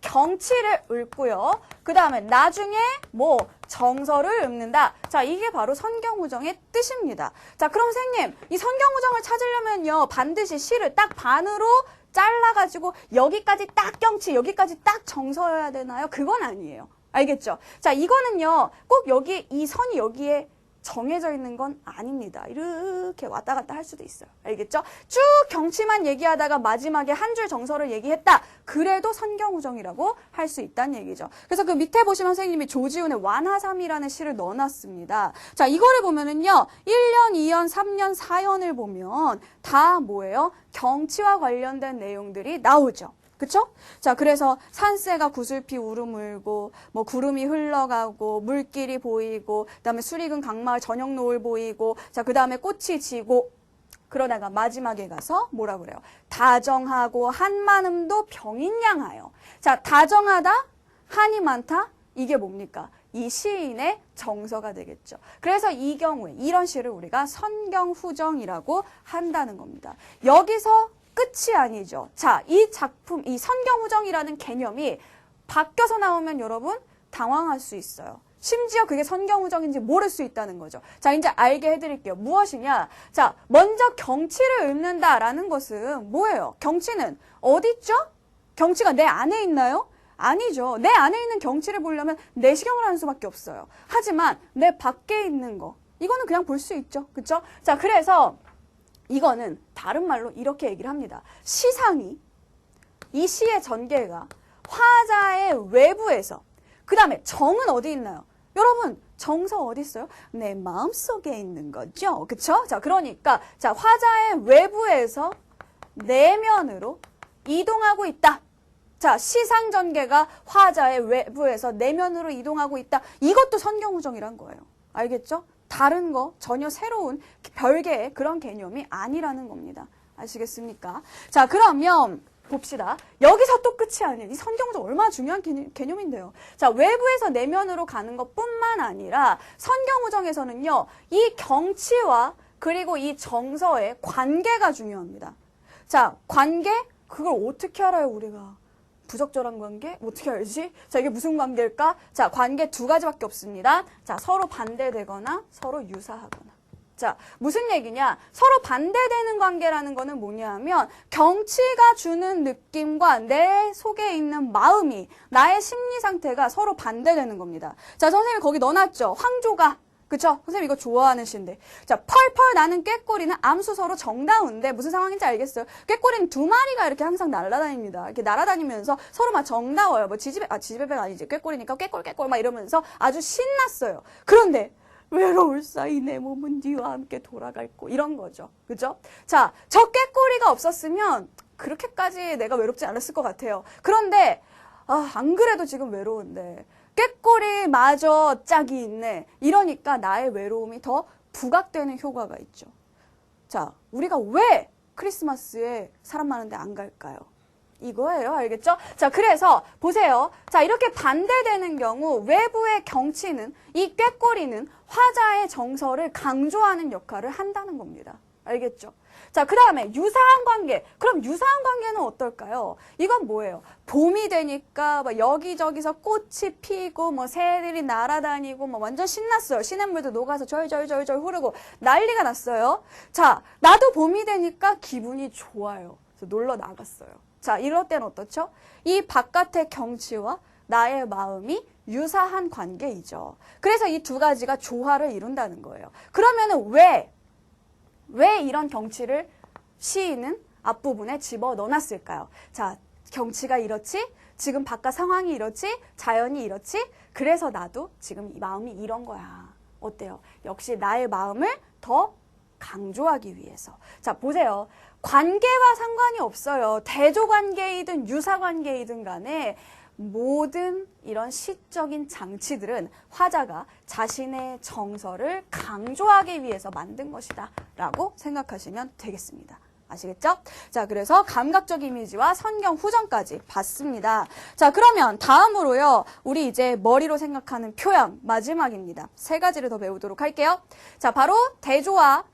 경치를 읊고요. 그 다음에 나중에 뭐 정서를 읊는다. 자, 이게 바로 선경우정의 뜻입니다. 자, 그럼 선생님, 이 선경우정을 찾으려면요, 반드시 시를 딱 반으로 잘라가지고 여기까지 딱 경치, 여기까지 딱 정서여야 되나요? 그건 아니에요. 알겠죠? 자, 이거는요, 꼭 이 선이 여기에 정해져 있는 건 아닙니다. 이렇게 왔다 갔다 할 수도 있어요. 알겠죠? 쭉 경치만 얘기하다가 마지막에 한 줄 정서를 얘기했다. 그래도 선경우정이라고 할 수 있다는 얘기죠. 그래서 그 밑에 보시면 선생님이 조지훈의 완화삼이라는 시를 넣어놨습니다. 자, 이거를 보면은요. 1년, 2년, 3년, 4년을 보면 다 뭐예요? 경치와 관련된 내용들이 나오죠. 그쵸? 자, 그래서 산새가 구슬피 울음 울고, 뭐 구름이 흘러가고, 물길이 보이고, 그 다음에 수리근 강마을 저녁 노을 보이고, 자, 그 다음에 꽃이 지고, 그러다가 마지막에 가서 뭐라 그래요? 다정하고 한만음도 병인양하여. 자, 다정하다, 한이 많다, 이게 뭡니까? 이 시인의 정서가 되겠죠. 그래서 이 경우에 이런 시를 우리가 선경후정이라고 한다는 겁니다. 여기서 끝이 아니죠. 자, 이 작품, 이 선경후정이라는 개념이 바뀌어서 나오면 여러분 당황할 수 있어요. 심지어 그게 선경후정인지 모를 수 있다는 거죠. 자, 이제 알게 해드릴게요. 무엇이냐? 자, 먼저 경치를 읊는다라는 것은 뭐예요? 경치는 어디 있죠? 경치가 내 안에 있나요? 아니죠. 내 안에 있는 경치를 보려면 내시경을 하는 수밖에 없어요. 하지만 내 밖에 있는 거, 이거는 그냥 볼 수 있죠. 그쵸? 자, 그래서 이거는 다른 말로 이렇게 얘기를 합니다. 시상이, 이 시의 전개가 화자의 외부에서, 그 다음에 정은 어디 있나요? 여러분, 정서 어디 있어요? 내 마음속에 있는 거죠. 그쵸? 자, 그러니까, 자, 화자의 외부에서 내면으로 이동하고 있다. 자, 시상 전개가 화자의 외부에서 내면으로 이동하고 있다. 이것도 선경우정이란 거예요. 알겠죠? 다른 거, 전혀 새로운 별개의 그런 개념이 아니라는 겁니다. 아시겠습니까? 자, 그러면 봅시다. 여기서 또 끝이 아니에요. 이 선경우정 얼마나 중요한 개념인데요. 자, 외부에서 내면으로 가는 것뿐만 아니라 선경우정에서는요, 이 경치와 그리고 이 정서의 관계가 중요합니다. 자, 관계? 그걸 어떻게 알아요, 우리가? 부적절한 관계? 어떻게 알지? 자, 이게 무슨 관계일까? 자, 관계 두 가지밖에 없습니다. 자, 서로 반대되거나 서로 유사하거나. 자, 무슨 얘기냐? 서로 반대되는 관계라는 거는 뭐냐 하면 경치가 주는 느낌과 내 속에 있는 마음이, 나의 심리 상태가 서로 반대되는 겁니다. 자, 선생님 거기 넣어놨죠? 황조가. 그쵸? 선생님 이거 좋아하는 시인데. 자, 펄펄 나는 꾀꼬리는 암수 서로 정다운데 무슨 상황인지 알겠어요? 꾀꼬리는 두 마리가 이렇게 항상 날아다닙니다. 이렇게 날아다니면서 서로 막 정다워요. 뭐 지지배가 아니지. 꾀꼬리니까 꾀꼴 막 이러면서 아주 신났어요. 그런데 외로울 사이 내 몸은 네와 함께 돌아갈고 이런 거죠. 그죠? 자, 저 꾀꼬리가 없었으면 그렇게까지 내가 외롭지 않았을 것 같아요. 그런데 안 그래도 지금 외로운데 꾀꼬리마저 짝이 있네. 이러니까 나의 외로움이 더 부각되는 효과가 있죠. 자, 우리가 왜 크리스마스에 사람 많은데 안 갈까요? 이거예요. 알겠죠? 자, 그래서 보세요. 자, 이렇게 반대되는 경우 외부의 경치는, 이 꾀꼬리는 화자의 정서를 강조하는 역할을 한다는 겁니다. 알겠죠? 자, 그 다음에 유사한 관계. 그럼 유사한 관계는 어떨까요? 이건 뭐예요? 봄이 되니까 막 여기저기서 꽃이 피고 뭐 새들이 날아다니고 뭐 완전 신났어요. 시냇물도 녹아서 절절절절 흐르고 난리가 났어요. 자, 나도 봄이 되니까 기분이 좋아요. 그래서 놀러 나갔어요. 자, 이럴 때는 어떻죠? 이 바깥의 경치와 나의 마음이 유사한 관계이죠. 그래서 이 두 가지가 조화를 이룬다는 거예요. 그러면은 왜 이런 경치를 시인은 앞부분에 집어 넣어놨을까요? 자, 경치가 이렇지? 지금 바깥 상황이 이렇지? 자연이 이렇지? 그래서 나도 지금 이 마음이 이런 거야. 어때요? 역시 나의 마음을 더 강조하기 위해서. 자, 보세요. 관계와 상관이 없어요. 대조관계이든 유사관계이든 간에 모든 이런 시적인 장치들은 화자가 자신의 정서를 강조하기 위해서 만든 것이다 라고 생각하시면 되겠습니다. 아시겠죠? 자, 그래서 감각적 이미지와 선경 후전까지 봤습니다. 자, 그러면 다음으로요. 우리 이제 머리로 생각하는 표현 마지막입니다. 세 가지를 더 배우도록 할게요. 자, 바로 대조와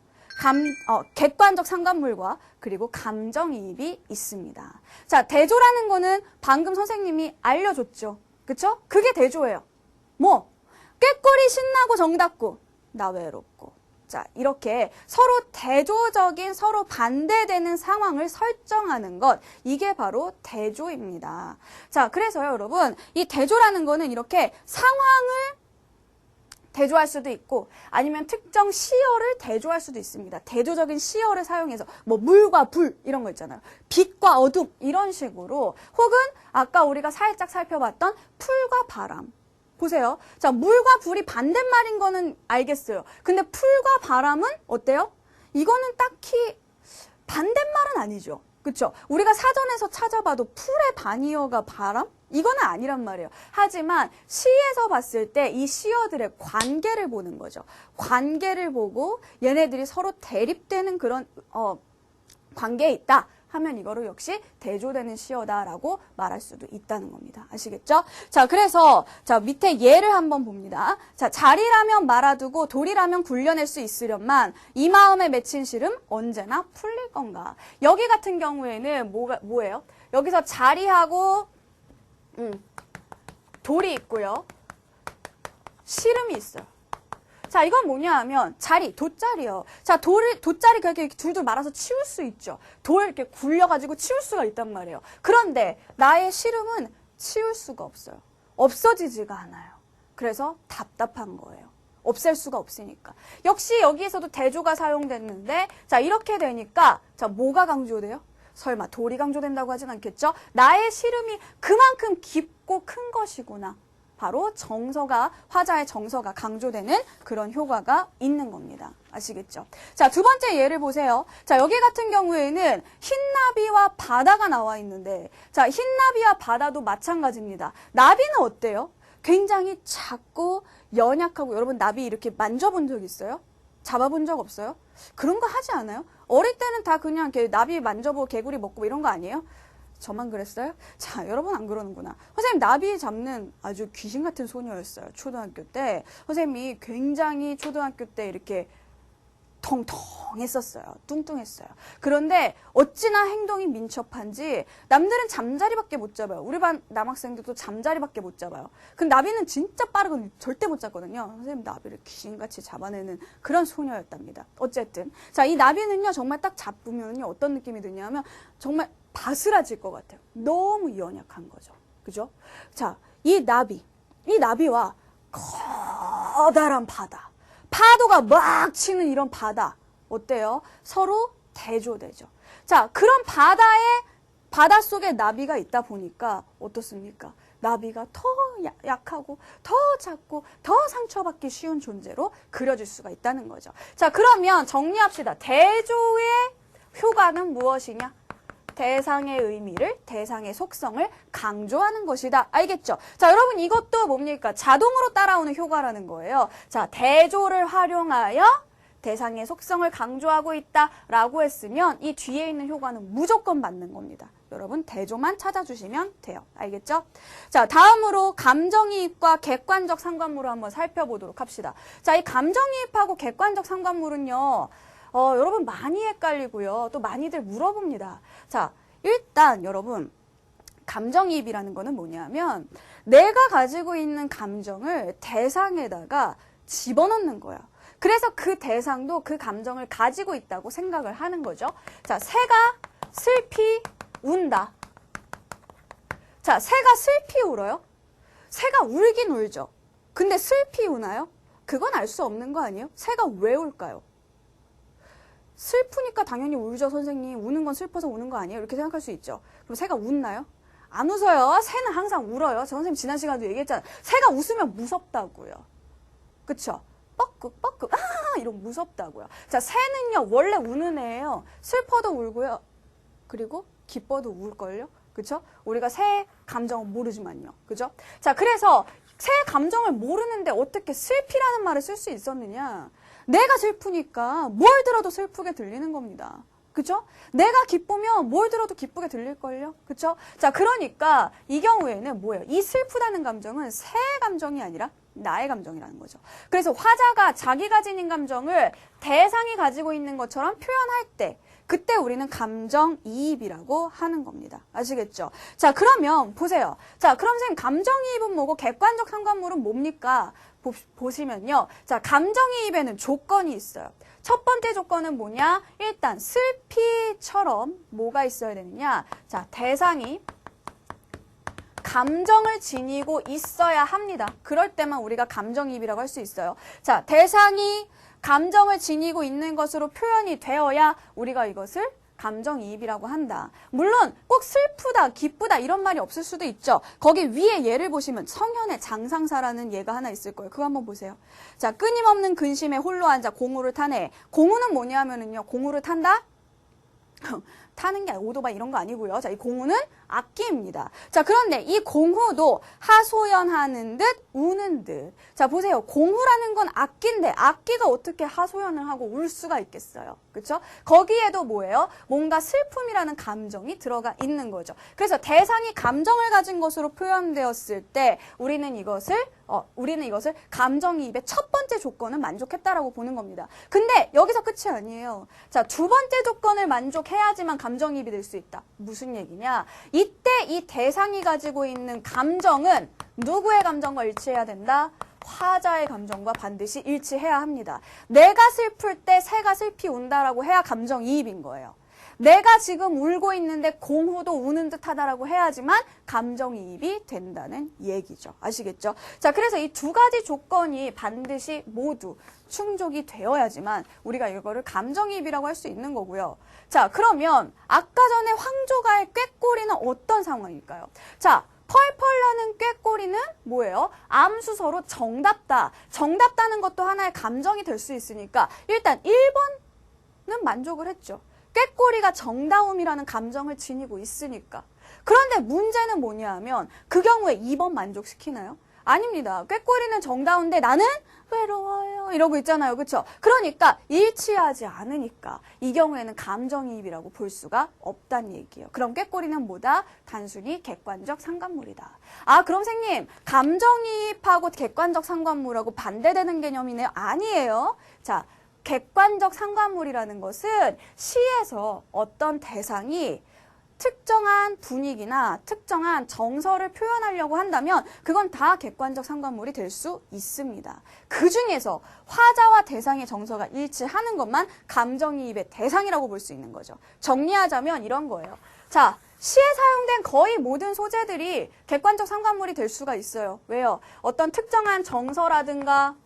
객관적 상관물과 그리고 감정이입이 있습니다. 자, 대조라는 거는 방금 선생님이 알려줬죠. 그쵸? 그게 대조예요. 뭐? 꾀꼬리 신나고 정답고 나 외롭고. 자, 이렇게 서로 대조적인, 서로 반대되는 상황을 설정하는 것, 이게 바로 대조입니다. 자, 그래서요, 여러분, 이 대조라는 거는 이렇게 상황을 대조할 수도 있고 아니면 특정 시어를 대조할 수도 있습니다. 대조적인 시어를 사용해서 뭐 물과 불 이런 거 있잖아요. 빛과 어둠 이런 식으로, 혹은 아까 우리가 살짝 살펴봤던 풀과 바람. 보세요. 자, 물과 불이 반대말인 거는 알겠어요. 근데 풀과 바람은 어때요? 이거는 딱히 반대말은 아니죠. 그쵸? 우리가 사전에서 찾아봐도 풀의 반이어가 바람? 이거는 아니란 말이에요. 하지만 시에서 봤을 때 이 시어들의 관계를 보는 거죠. 관계를 보고 얘네들이 서로 대립되는 그런 관계에 있다 하면 이거를 역시 대조되는 시어다라고 말할 수도 있다는 겁니다. 아시겠죠? 자, 그래서 자, 밑에 예를 한번 봅니다. 자, 자리라면 말아두고 돌이라면 굴려낼 수 있으련만 이 마음에 맺힌 시름 언제나 풀릴 건가. 여기 같은 경우에는 뭐예요? 여기서 자리하고 돌이 있고요. 시름이 있어요. 자, 이건 뭐냐 하면 자리, 돗자리요. 자, 돗자리 그렇게 둘둘 말아서 치울 수 있죠. 돌 이렇게 굴려가지고 치울 수가 있단 말이에요. 그런데 나의 시름은 치울 수가 없어요. 없어지지가 않아요. 그래서 답답한 거예요. 없앨 수가 없으니까. 역시 여기에서도 대조가 사용됐는데 자 이렇게 되니까 자 뭐가 강조돼요? 설마 돌이 강조된다고 하진 않겠죠? 나의 시름이 그만큼 깊고 큰 것이구나. 바로 정서가 화자의 정서가 강조되는 그런 효과가 있는 겁니다. 아시겠죠? 자, 두 번째 예를 보세요. 자, 여기 같은 경우에는 흰나비와 바다가 나와 있는데 자, 흰나비와 바다도 마찬가지입니다. 나비는 어때요? 굉장히 작고 연약하고 여러분 나비 이렇게 만져본 적 있어요? 잡아본 적 없어요? 그런 거 하지 않아요? 어릴 때는 다 그냥 이렇게 나비 만져보고 개구리 먹고 이런 거 아니에요? 저만 그랬어요? 자, 여러분 안 그러는구나. 선생님 나비 잡는 아주 귀신 같은 소녀였어요. 초등학교 때. 선생님이 굉장히 초등학교 때 이렇게 통통했었어요. 뚱뚱했어요. 그런데 어찌나 행동이 민첩한지 남들은 잠자리밖에 못 잡아요. 우리 반 남학생들도 잠자리밖에 못 잡아요. 근데 나비는 진짜 빠르거든요. 절대 못 잡거든요. 선생님 나비를 귀신같이 잡아내는 그런 소녀였답니다. 어쨌든 자, 이 나비는요 정말 딱 잡으면요 어떤 느낌이 드냐면 정말 바스라질 것 같아요. 너무 연약한 거죠. 그죠? 자, 이 나비와 커다란 바다. 파도가 막 치는 이런 바다. 어때요? 서로 대조되죠. 자, 그런 바다 속에 나비가 있다 보니까 어떻습니까? 나비가 더 약하고 더 작고 더 상처받기 쉬운 존재로 그려질 수가 있다는 거죠. 자, 그러면 정리합시다. 대조의 효과는 무엇이냐? 대상의 의미를, 대상의 속성을 강조하는 것이다. 알겠죠? 자, 여러분 이것도 뭡니까? 자동으로 따라오는 효과라는 거예요. 자, 대조를 활용하여 대상의 속성을 강조하고 있다라고 했으면 이 뒤에 있는 효과는 무조건 맞는 겁니다. 여러분 대조만 찾아주시면 돼요. 알겠죠? 자, 다음으로 감정이입과 객관적 상관물을 한번 살펴보도록 합시다. 자, 이 감정이입하고 객관적 상관물은요. 여러분 많이 헷갈리고요. 또 많이들 물어봅니다. 자, 일단 여러분 감정이입이라는 거는 뭐냐면 내가 가지고 있는 감정을 대상에다가 집어넣는 거야. 그래서 그 대상도 그 감정을 가지고 있다고 생각을 하는 거죠. 자, 새가 슬피 운다. 자, 새가 슬피 울어요? 새가 울긴 울죠. 근데 슬피 우나요? 그건 알 수 없는 거 아니에요? 새가 왜 울까요? 슬프니까 당연히 울죠, 선생님. 우는 건 슬퍼서 우는 거 아니에요? 이렇게 생각할 수 있죠. 그럼 새가 웃나요? 안 웃어요. 새는 항상 울어요. 저 선생님 지난 시간에도 얘기했잖아요. 새가 웃으면 무섭다고요. 그쵸? 뻐끄, 이런 무섭다고요. 자, 새는요, 원래 우는 애예요. 슬퍼도 울고요. 그리고 기뻐도 울걸요? 그쵸? 우리가 새의 감정은 모르지만요. 그죠? 자, 그래서 새의 감정을 모르는데 어떻게 슬피라는 말을 쓸 수 있었느냐? 내가 슬프니까 뭘 들어도 슬프게 들리는 겁니다. 그죠? 내가 기쁘면 뭘 들어도 기쁘게 들릴걸요? 그죠? 자, 그러니까 이 경우에는 뭐예요? 이 슬프다는 감정은 새의 감정이 아니라 나의 감정이라는 거죠. 그래서 화자가 자기가 지닌 감정을 대상이 가지고 있는 것처럼 표현할 때 그때 우리는 감정이입이라고 하는 겁니다. 아시겠죠? 자, 그러면 보세요. 자, 그럼 선생님 감정이입은 뭐고 객관적 상관물은 뭡니까? 보시면요. 자, 감정이입에는 조건이 있어요. 첫 번째 조건은 뭐냐? 일단 슬피처럼 뭐가 있어야 되느냐? 자, 대상이 감정을 지니고 있어야 합니다. 그럴 때만 우리가 감정이입이라고 할 수 있어요. 자, 대상이 감정을 지니고 있는 것으로 표현이 되어야 우리가 이것을 감정이입이라고 한다. 물론 꼭 슬프다, 기쁘다 이런 말이 없을 수도 있죠. 거기 위에 예를 보시면 성현의 장상사라는 예가 하나 있을 거예요. 그거 한번 보세요. 자, 끊임없는 근심에 홀로 앉아 공우를 타네. 공우는 뭐냐면은요. 공우를 탄다? 타는 게 오토바이 이런 거 아니고요. 자, 이 공우는 악기입니다. 자, 그런데 이 공후도 하소연하는 듯 우는 듯. 자, 보세요. 공후라는 건 악기인데 악기가 어떻게 하소연을 하고 울 수가 있겠어요. 그렇죠? 거기에도 뭐예요? 뭔가 슬픔이라는 감정이 들어가 있는 거죠. 그래서 대상이 감정을 가진 것으로 표현되었을 때 우리는 이것을 감정이입의 첫 번째 조건은 만족했다라고 보는 겁니다. 근데 여기서 끝이 아니에요. 자, 두 번째 조건을 만족해야지만 감정이입이 될 수 있다. 무슨 얘기냐? 이때 이 대상이 가지고 있는 감정은 누구의 감정과 일치해야 된다? 화자의 감정과 반드시 일치해야 합니다. 내가 슬플 때 새가 슬피 운다라고 해야 감정이입인 거예요. 내가 지금 울고 있는데 공호도 우는 듯하다라고 해야지만 감정이입이 된다는 얘기죠. 아시겠죠? 자, 그래서 이 두 가지 조건이 반드시 모두 충족이 되어야지만 우리가 이거를 감정이입이라고 할 수 있는 거고요. 자, 그러면 아까 전에 황조가의 꾀꼬리는 어떤 상황일까요? 자, 펄펄 나는 꾀꼬리는 뭐예요? 암수서로 정답다. 정답다는 것도 하나의 감정이 될 수 있으니까 일단 1번은 만족을 했죠. 꾀꼬리가 정다움이라는 감정을 지니고 있으니까. 그런데 문제는 뭐냐 하면 그 경우에 2번 만족시키나요? 아닙니다. 꾀꼬리는 정다운데 나는 외로워요. 이러고 있잖아요. 그렇죠? 그러니까 일치하지 않으니까 이 경우에는 감정이입이라고 볼 수가 없다는 얘기예요. 그럼 꾀꼬리는 뭐다? 단순히 객관적 상관물이다. 아, 그럼 선생님, 감정이입하고 객관적 상관물하고 반대되는 개념이네요. 아니에요. 자, 객관적 상관물이라는 것은 시에서 어떤 대상이 특정한 분위기나 특정한 정서를 표현하려고 한다면 그건 다 객관적 상관물이 될 수 있습니다. 그 중에서 화자와 대상의 정서가 일치하는 것만 감정이입의 대상이라고 볼 수 있는 거죠. 정리하자면 이런 거예요. 자, 시에 사용된 거의 모든 소재들이 객관적 상관물이 될 수가 있어요. 왜요? 어떤 특정한 정서라든가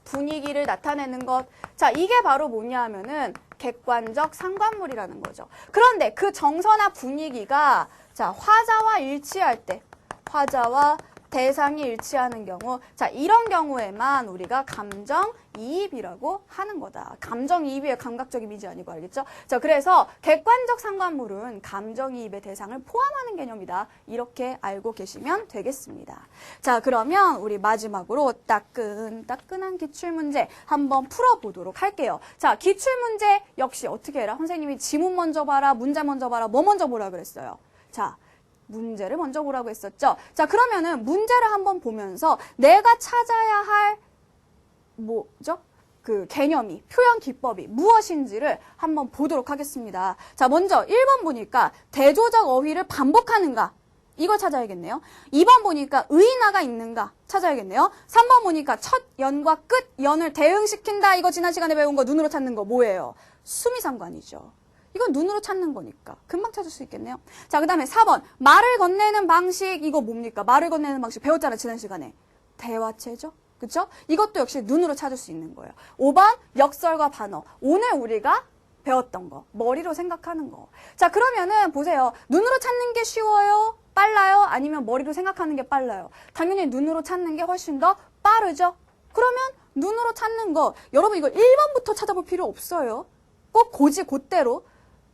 분위기를 나타내는 것. 자, 이게 바로 뭐냐 하면은 객관적 상관물이라는 거죠. 그런데 그 정서나 분위기가 자, 화자와 일치할 때, 화자와 대상이 일치하는 경우, 자, 이런 경우에만 우리가 감정이입이라고 하는 거다. 감정이입의 감각적 이미지 아니고, 알겠죠? 자, 그래서 객관적 상관물은 감정이입의 대상을 포함하는 개념이다. 이렇게 알고 계시면 되겠습니다. 자, 그러면 우리 마지막으로 따끈따끈한 기출문제 한번 풀어보도록 할게요. 자, 기출문제 역시 어떻게 해라? 선생님이 지문 먼저 봐라, 문제 먼저 봐라, 뭐 먼저 보라 그랬어요? 자, 문제를 먼저 보라고 했었죠. 자, 그러면은 문제를 한번 보면서 내가 찾아야 할 뭐죠? 그 개념이, 표현 기법이 무엇인지를 한번 보도록 하겠습니다. 자, 먼저 1번 보니까 대조적 어휘를 반복하는가? 이거 찾아야겠네요. 2번 보니까 의인화가 있는가? 찾아야겠네요. 3번 보니까 첫 연과 끝 연을 대응시킨다. 이거 지난 시간에 배운 거 눈으로 찾는 거 뭐예요? 수미상관이죠. 이건 눈으로 찾는 거니까 금방 찾을 수 있겠네요. 자, 그 다음에 4번 말을 건네는 방식. 이거 뭡니까? 말을 건네는 방식 배웠잖아, 지난 시간에. 대화체죠. 그쵸? 이것도 역시 눈으로 찾을 수 있는 거예요. 5번 역설과 반어. 오늘 우리가 배웠던 거. 머리로 생각하는 거. 자, 그러면은 보세요. 눈으로 찾는 게 쉬워요? 빨라요? 아니면 머리로 생각하는 게 빨라요? 당연히 눈으로 찾는 게 훨씬 더 빠르죠? 그러면 눈으로 찾는 거. 여러분 이거 1번부터 찾아볼 필요 없어요. 꼭 곧대로.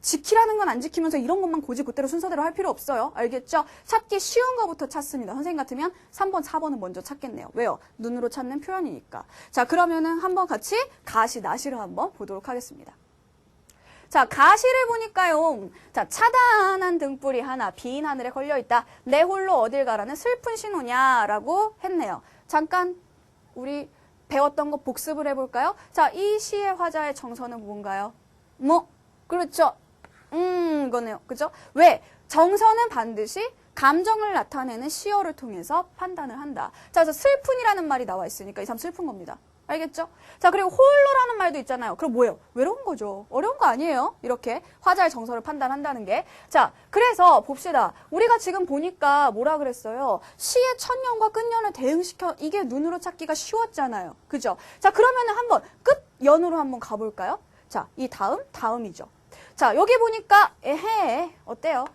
지키라는 건 안 지키면서 이런 것만 곧대로 순서대로 할 필요 없어요. 알겠죠? 찾기 쉬운 거부터 찾습니다. 선생님 같으면 3번, 4번은 먼저 찾겠네요. 왜요? 눈으로 찾는 표현이니까. 자, 그러면은 한번 같이 가시, 나시를 한번 보도록 하겠습니다. 자, 가시를 보니까요. 자, 차단한 등불이 하나 빈 하늘에 걸려있다. 내 홀로 어딜 가라는 슬픈 신호냐라고 했네요. 잠깐 우리 배웠던 거 복습을 해볼까요? 자, 이 시의 화자의 정서는 뭔가요? 뭐? 그렇죠. 이거네요. 그죠? 왜? 정서는 반드시 감정을 나타내는 시어를 통해서 판단을 한다. 자, 그래서 슬픈이라는 말이 나와 있으니까 이 사람 슬픈 겁니다. 알겠죠? 자, 그리고 홀로라는 말도 있잖아요. 그럼 뭐예요? 외로운 거죠. 어려운 거 아니에요. 이렇게 화자의 정서를 판단한다는 게. 자, 그래서 봅시다. 우리가 지금 보니까 뭐라 그랬어요? 시의 첫연과 끝연을 대응시켜, 이게 눈으로 찾기가 쉬웠잖아요. 그죠? 자, 그러면은 한번 끝연으로 한번 가볼까요? 자, 이 다음이죠. 자, 여기 보니까 에헤, 어때요?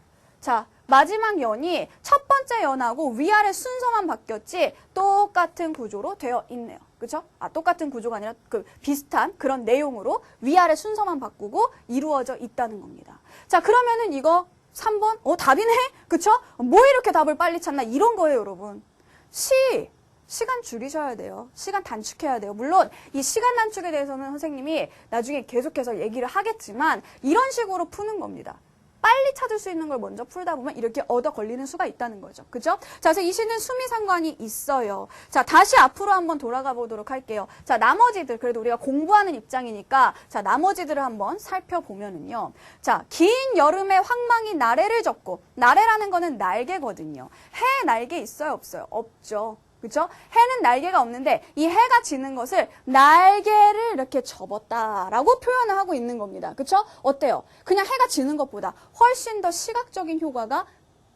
자, 마지막 연이 첫 번째 연하고 위아래 순서만 바뀌었지 똑같은 구조로 되어 있네요. 그죠? 아, 똑같은 구조가 아니라 그 비슷한 그런 내용으로 위아래 순서만 바꾸고 이루어져 있다는 겁니다. 자, 그러면은 이거 3번? 답이네? 그쵸? 뭐 이렇게 답을 빨리 찾나? 이런 거예요, 여러분. 시간 줄이셔야 돼요. 시간 단축해야 돼요. 물론 이 시간 단축에 대해서는 선생님이 나중에 계속해서 얘기를 하겠지만 이런 식으로 푸는 겁니다. 빨리 찾을 수 있는 걸 먼저 풀다 보면 이렇게 얻어 걸리는 수가 있다는 거죠. 그죠? 자, 그래서 이 시는 수미상관이 있어요. 자, 다시 앞으로 한번 돌아가 보도록 할게요. 자, 나머지들, 그래도 우리가 공부하는 입장이니까, 자, 나머지들을 한번 살펴보면은요. 자, 긴 여름에 황망이 나래를 젓고, 나래라는 거는 날개거든요. 해 날개 있어요, 없어요? 없죠. 그쵸? 해는 날개가 없는데 이 해가 지는 것을 날개를 이렇게 접었다라고 표현을 하고 있는 겁니다. 그쵸? 어때요? 그냥 해가 지는 것보다 훨씬 더 시각적인 효과가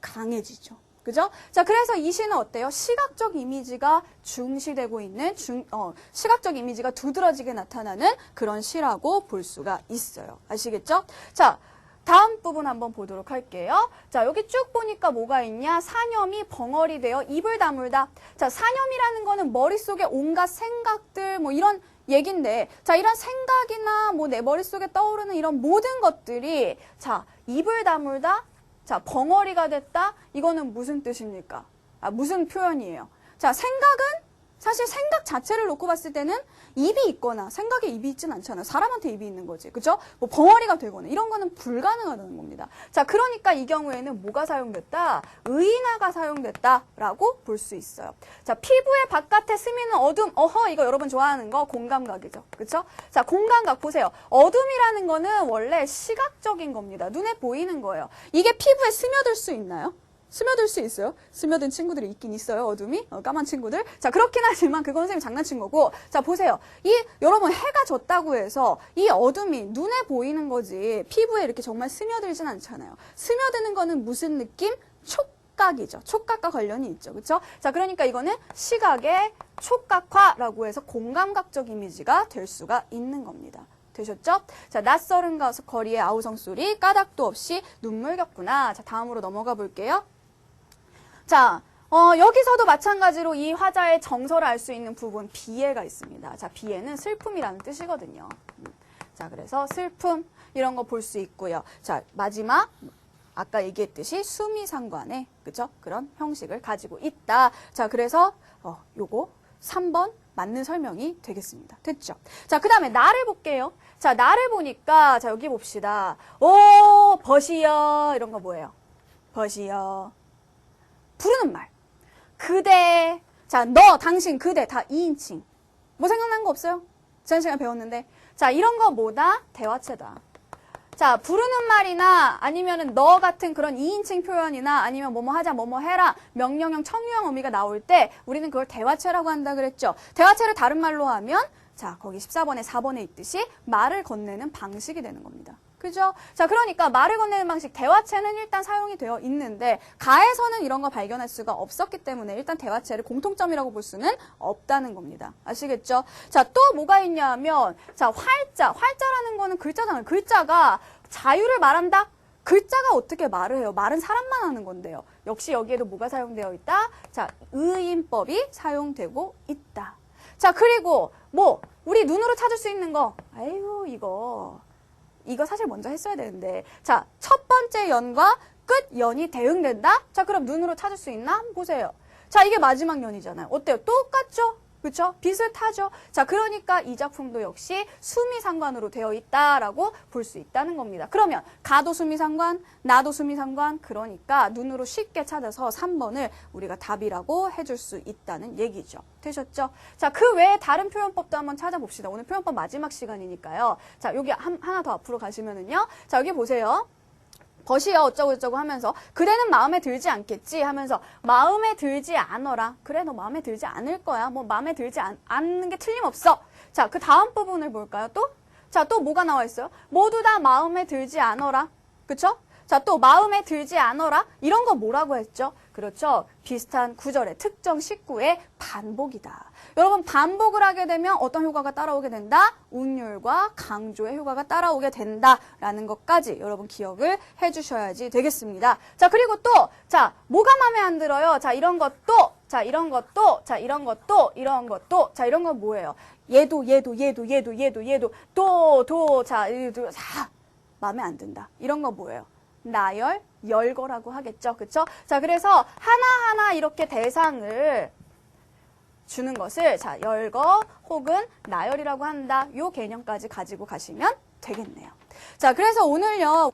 강해지죠. 그죠? 자, 그래서 이 시는 어때요? 시각적 이미지가 중시되고 있는, 시각적 이미지가 두드러지게 나타나는 그런 시라고 볼 수가 있어요. 아시겠죠? 자, 다음 부분 한번 보도록 할게요. 자, 여기 쭉 보니까 뭐가 있냐? 사념이 벙어리 되어 입을 다물다. 자, 사념이라는 거는 머릿속에 온갖 생각들, 뭐 이런 얘긴데, 자, 이런 생각이나 뭐 내 머릿속에 떠오르는 이런 모든 것들이, 자, 입을 다물다. 자, 벙어리가 됐다? 이거는 무슨 뜻입니까? 무슨 표현이에요? 자, 생각은 사실 생각 자체를 놓고 봤을 때는 입이 있거나 생각에 입이 있진 않잖아요. 사람한테 입이 있는 거지. 그죠? 뭐 벙어리가 되거나 이런 거는 불가능하다는 겁니다. 자, 그러니까 이 경우에는 뭐가 사용됐다? 의인화가 사용됐다라고 볼 수 있어요. 자, 피부의 바깥에 스미는 어둠. 이거 여러분 좋아하는 거 공감각이죠. 그쵸? 자, 공감각 보세요. 어둠이라는 거는 원래 시각적인 겁니다. 눈에 보이는 거예요. 이게 피부에 스며들 수 있나요? 스며들 수 있어요. 스며든 친구들이 있긴 있어요. 어둠이. 까만 친구들. 자, 그렇긴 하지만 그건 선생님이 장난친 거고. 자, 보세요. 여러분 해가 졌다고 해서 이 어둠이 눈에 보이는 거지 피부에 이렇게 정말 스며들진 않잖아요. 스며드는 거는 무슨 느낌? 촉각이죠. 촉각과 관련이 있죠. 그렇죠? 자, 그러니까 이거는 시각의 촉각화라고 해서 공감각적 이미지가 될 수가 있는 겁니다. 되셨죠? 자, 낯설은 거리의 아우성 소리, 까닭도 없이 눈물 겪구나. 자, 다음으로 넘어가 볼게요. 자, 여기서도 마찬가지로 이 화자의 정서를 알 수 있는 부분 비애가 있습니다. 자, 비애는 슬픔이라는 뜻이거든요. 자, 그래서 슬픔 이런 거 볼 수 있고요. 자, 마지막 아까 얘기했듯이 수미상관의 그죠? 그런 형식을 가지고 있다. 자, 그래서 요거 3번 맞는 설명이 되겠습니다. 됐죠? 자, 그 다음에 나를 볼게요. 자, 나를 보니까 자, 여기 봅시다. 벗이여 이런 거 뭐예요? 벗이여. 부르는 말. 그대. 자, 너, 당신, 그대 다 2인칭. 뭐 생각난 거 없어요? 지난 시간에 배웠는데. 자, 이런 거 뭐다? 대화체다. 자, 부르는 말이나 아니면은 너 같은 그런 2인칭 표현이나 아니면 뭐뭐 하자, 뭐뭐 해라, 명령형, 청유형 의미가 나올 때 우리는 그걸 대화체라고 한다 그랬죠. 대화체를 다른 말로 하면 자, 거기 14번에 4번에 있듯이 말을 건네는 방식이 되는 겁니다. 그죠? 자, 그러니까 말을 건네는 방식, 대화체는 일단 사용이 되어 있는데 가에서는 이런 거 발견할 수가 없었기 때문에 일단 대화체를 공통점이라고 볼 수는 없다는 겁니다. 아시겠죠? 자, 또 뭐가 있냐 하면 자, 활자라는 거는 글자잖아요. 글자가 자유를 말한다? 글자가 어떻게 말을 해요? 말은 사람만 하는 건데요. 역시 여기에도 뭐가 사용되어 있다? 자, 의인법이 사용되고 있다. 자, 그리고 뭐 우리 눈으로 찾을 수 있는 거. 아이고, 이거 사실 먼저 했어야 되는데. 자, 첫 번째 연과 끝 연이 대응된다? 자, 그럼 눈으로 찾을 수 있나? 한번 보세요. 자, 이게 마지막 연이잖아요. 어때요? 똑같죠? 그렇죠? 비슷하죠? 자, 그러니까 이 작품도 역시 수미상관으로 되어 있다라고 볼 수 있다는 겁니다. 그러면 가도 수미상관, 나도 수미상관, 그러니까 눈으로 쉽게 찾아서 3번을 우리가 답이라고 해줄 수 있다는 얘기죠. 되셨죠? 자, 그 외에 다른 표현법도 한번 찾아봅시다. 오늘 표현법 마지막 시간이니까요. 자, 여기 하나 더 앞으로 가시면은요. 자, 여기 보세요. 벗이여 어쩌고저쩌고 하면서 그대는 마음에 들지 않겠지 하면서 마음에 들지 않어라. 그래, 너 마음에 들지 않을 거야. 뭐 마음에 들지 않는 게 틀림없어. 자, 그 다음 부분을 볼까요? 자, 또 뭐가 나와 있어요? 모두 다 마음에 들지 않어라. 그쵸? 자, 또 마음에 들지 않어라. 이런 거 뭐라고 했죠? 그렇죠. 비슷한 구절의 특정 식구의 반복이다. 여러분, 반복을 하게 되면 어떤 효과가 따라오게 된다? 운율과 강조의 효과가 따라오게 된다라는 것까지 여러분 기억을 해주셔야지 되겠습니다. 자, 그리고 또, 자, 뭐가 마음에 안 들어요? 자, 이런 것도, 자, 이런 것도, 자, 이런 것도, 이런 것도, 자, 이런 건 뭐예요? 얘도, 자, 마음에 안 든다. 이런 거 뭐예요? 나열, 열거라고 하겠죠. 그쵸? 자, 그래서 하나하나 이렇게 대상을 주는 것을 자, 열거 혹은 나열이라고 한다. 요 개념까지 가지고 가시면 되겠네요. 자, 그래서 오늘요.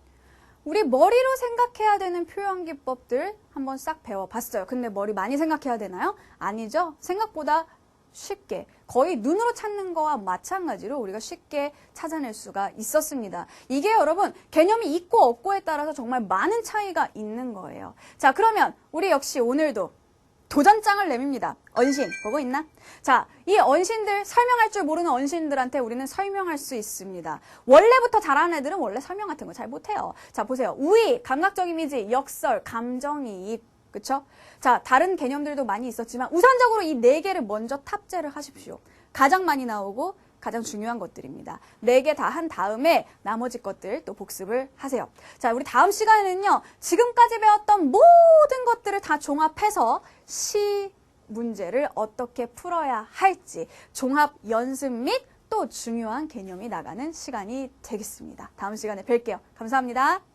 우리 머리로 생각해야 되는 표현 기법들 한번 싹 배워봤어요. 근데 머리 많이 생각해야 되나요? 아니죠. 생각보다 쉽게 거의 눈으로 찾는 거와 마찬가지로 우리가 쉽게 찾아낼 수가 있었습니다. 이게 여러분 개념이 있고 없고에 따라서 정말 많은 차이가 있는 거예요. 자, 그러면 우리 역시 오늘도 도전장을 내밉니다. 언신, 보고 있나? 자, 이 언신들, 설명할 줄 모르는 언신들한테 우리는 설명할 수 있습니다. 원래부터 잘하는 애들은 원래 설명 같은 거 잘 못해요. 자, 보세요. 우위, 감각적 이미지, 역설, 감정이입, 그쵸? 자, 다른 개념들도 많이 있었지만 우선적으로 이 4개를 먼저 탑재를 하십시오. 가장 많이 나오고 가장 중요한 것들입니다. 4개 다 한 다음에 나머지 것들 또 복습을 하세요. 자, 우리 다음 시간에는요, 지금까지 배웠던 모든 것들을 다 종합해서 시 문제를 어떻게 풀어야 할지 종합 연습 및 또 중요한 개념이 나가는 시간이 되겠습니다. 다음 시간에 뵐게요. 감사합니다.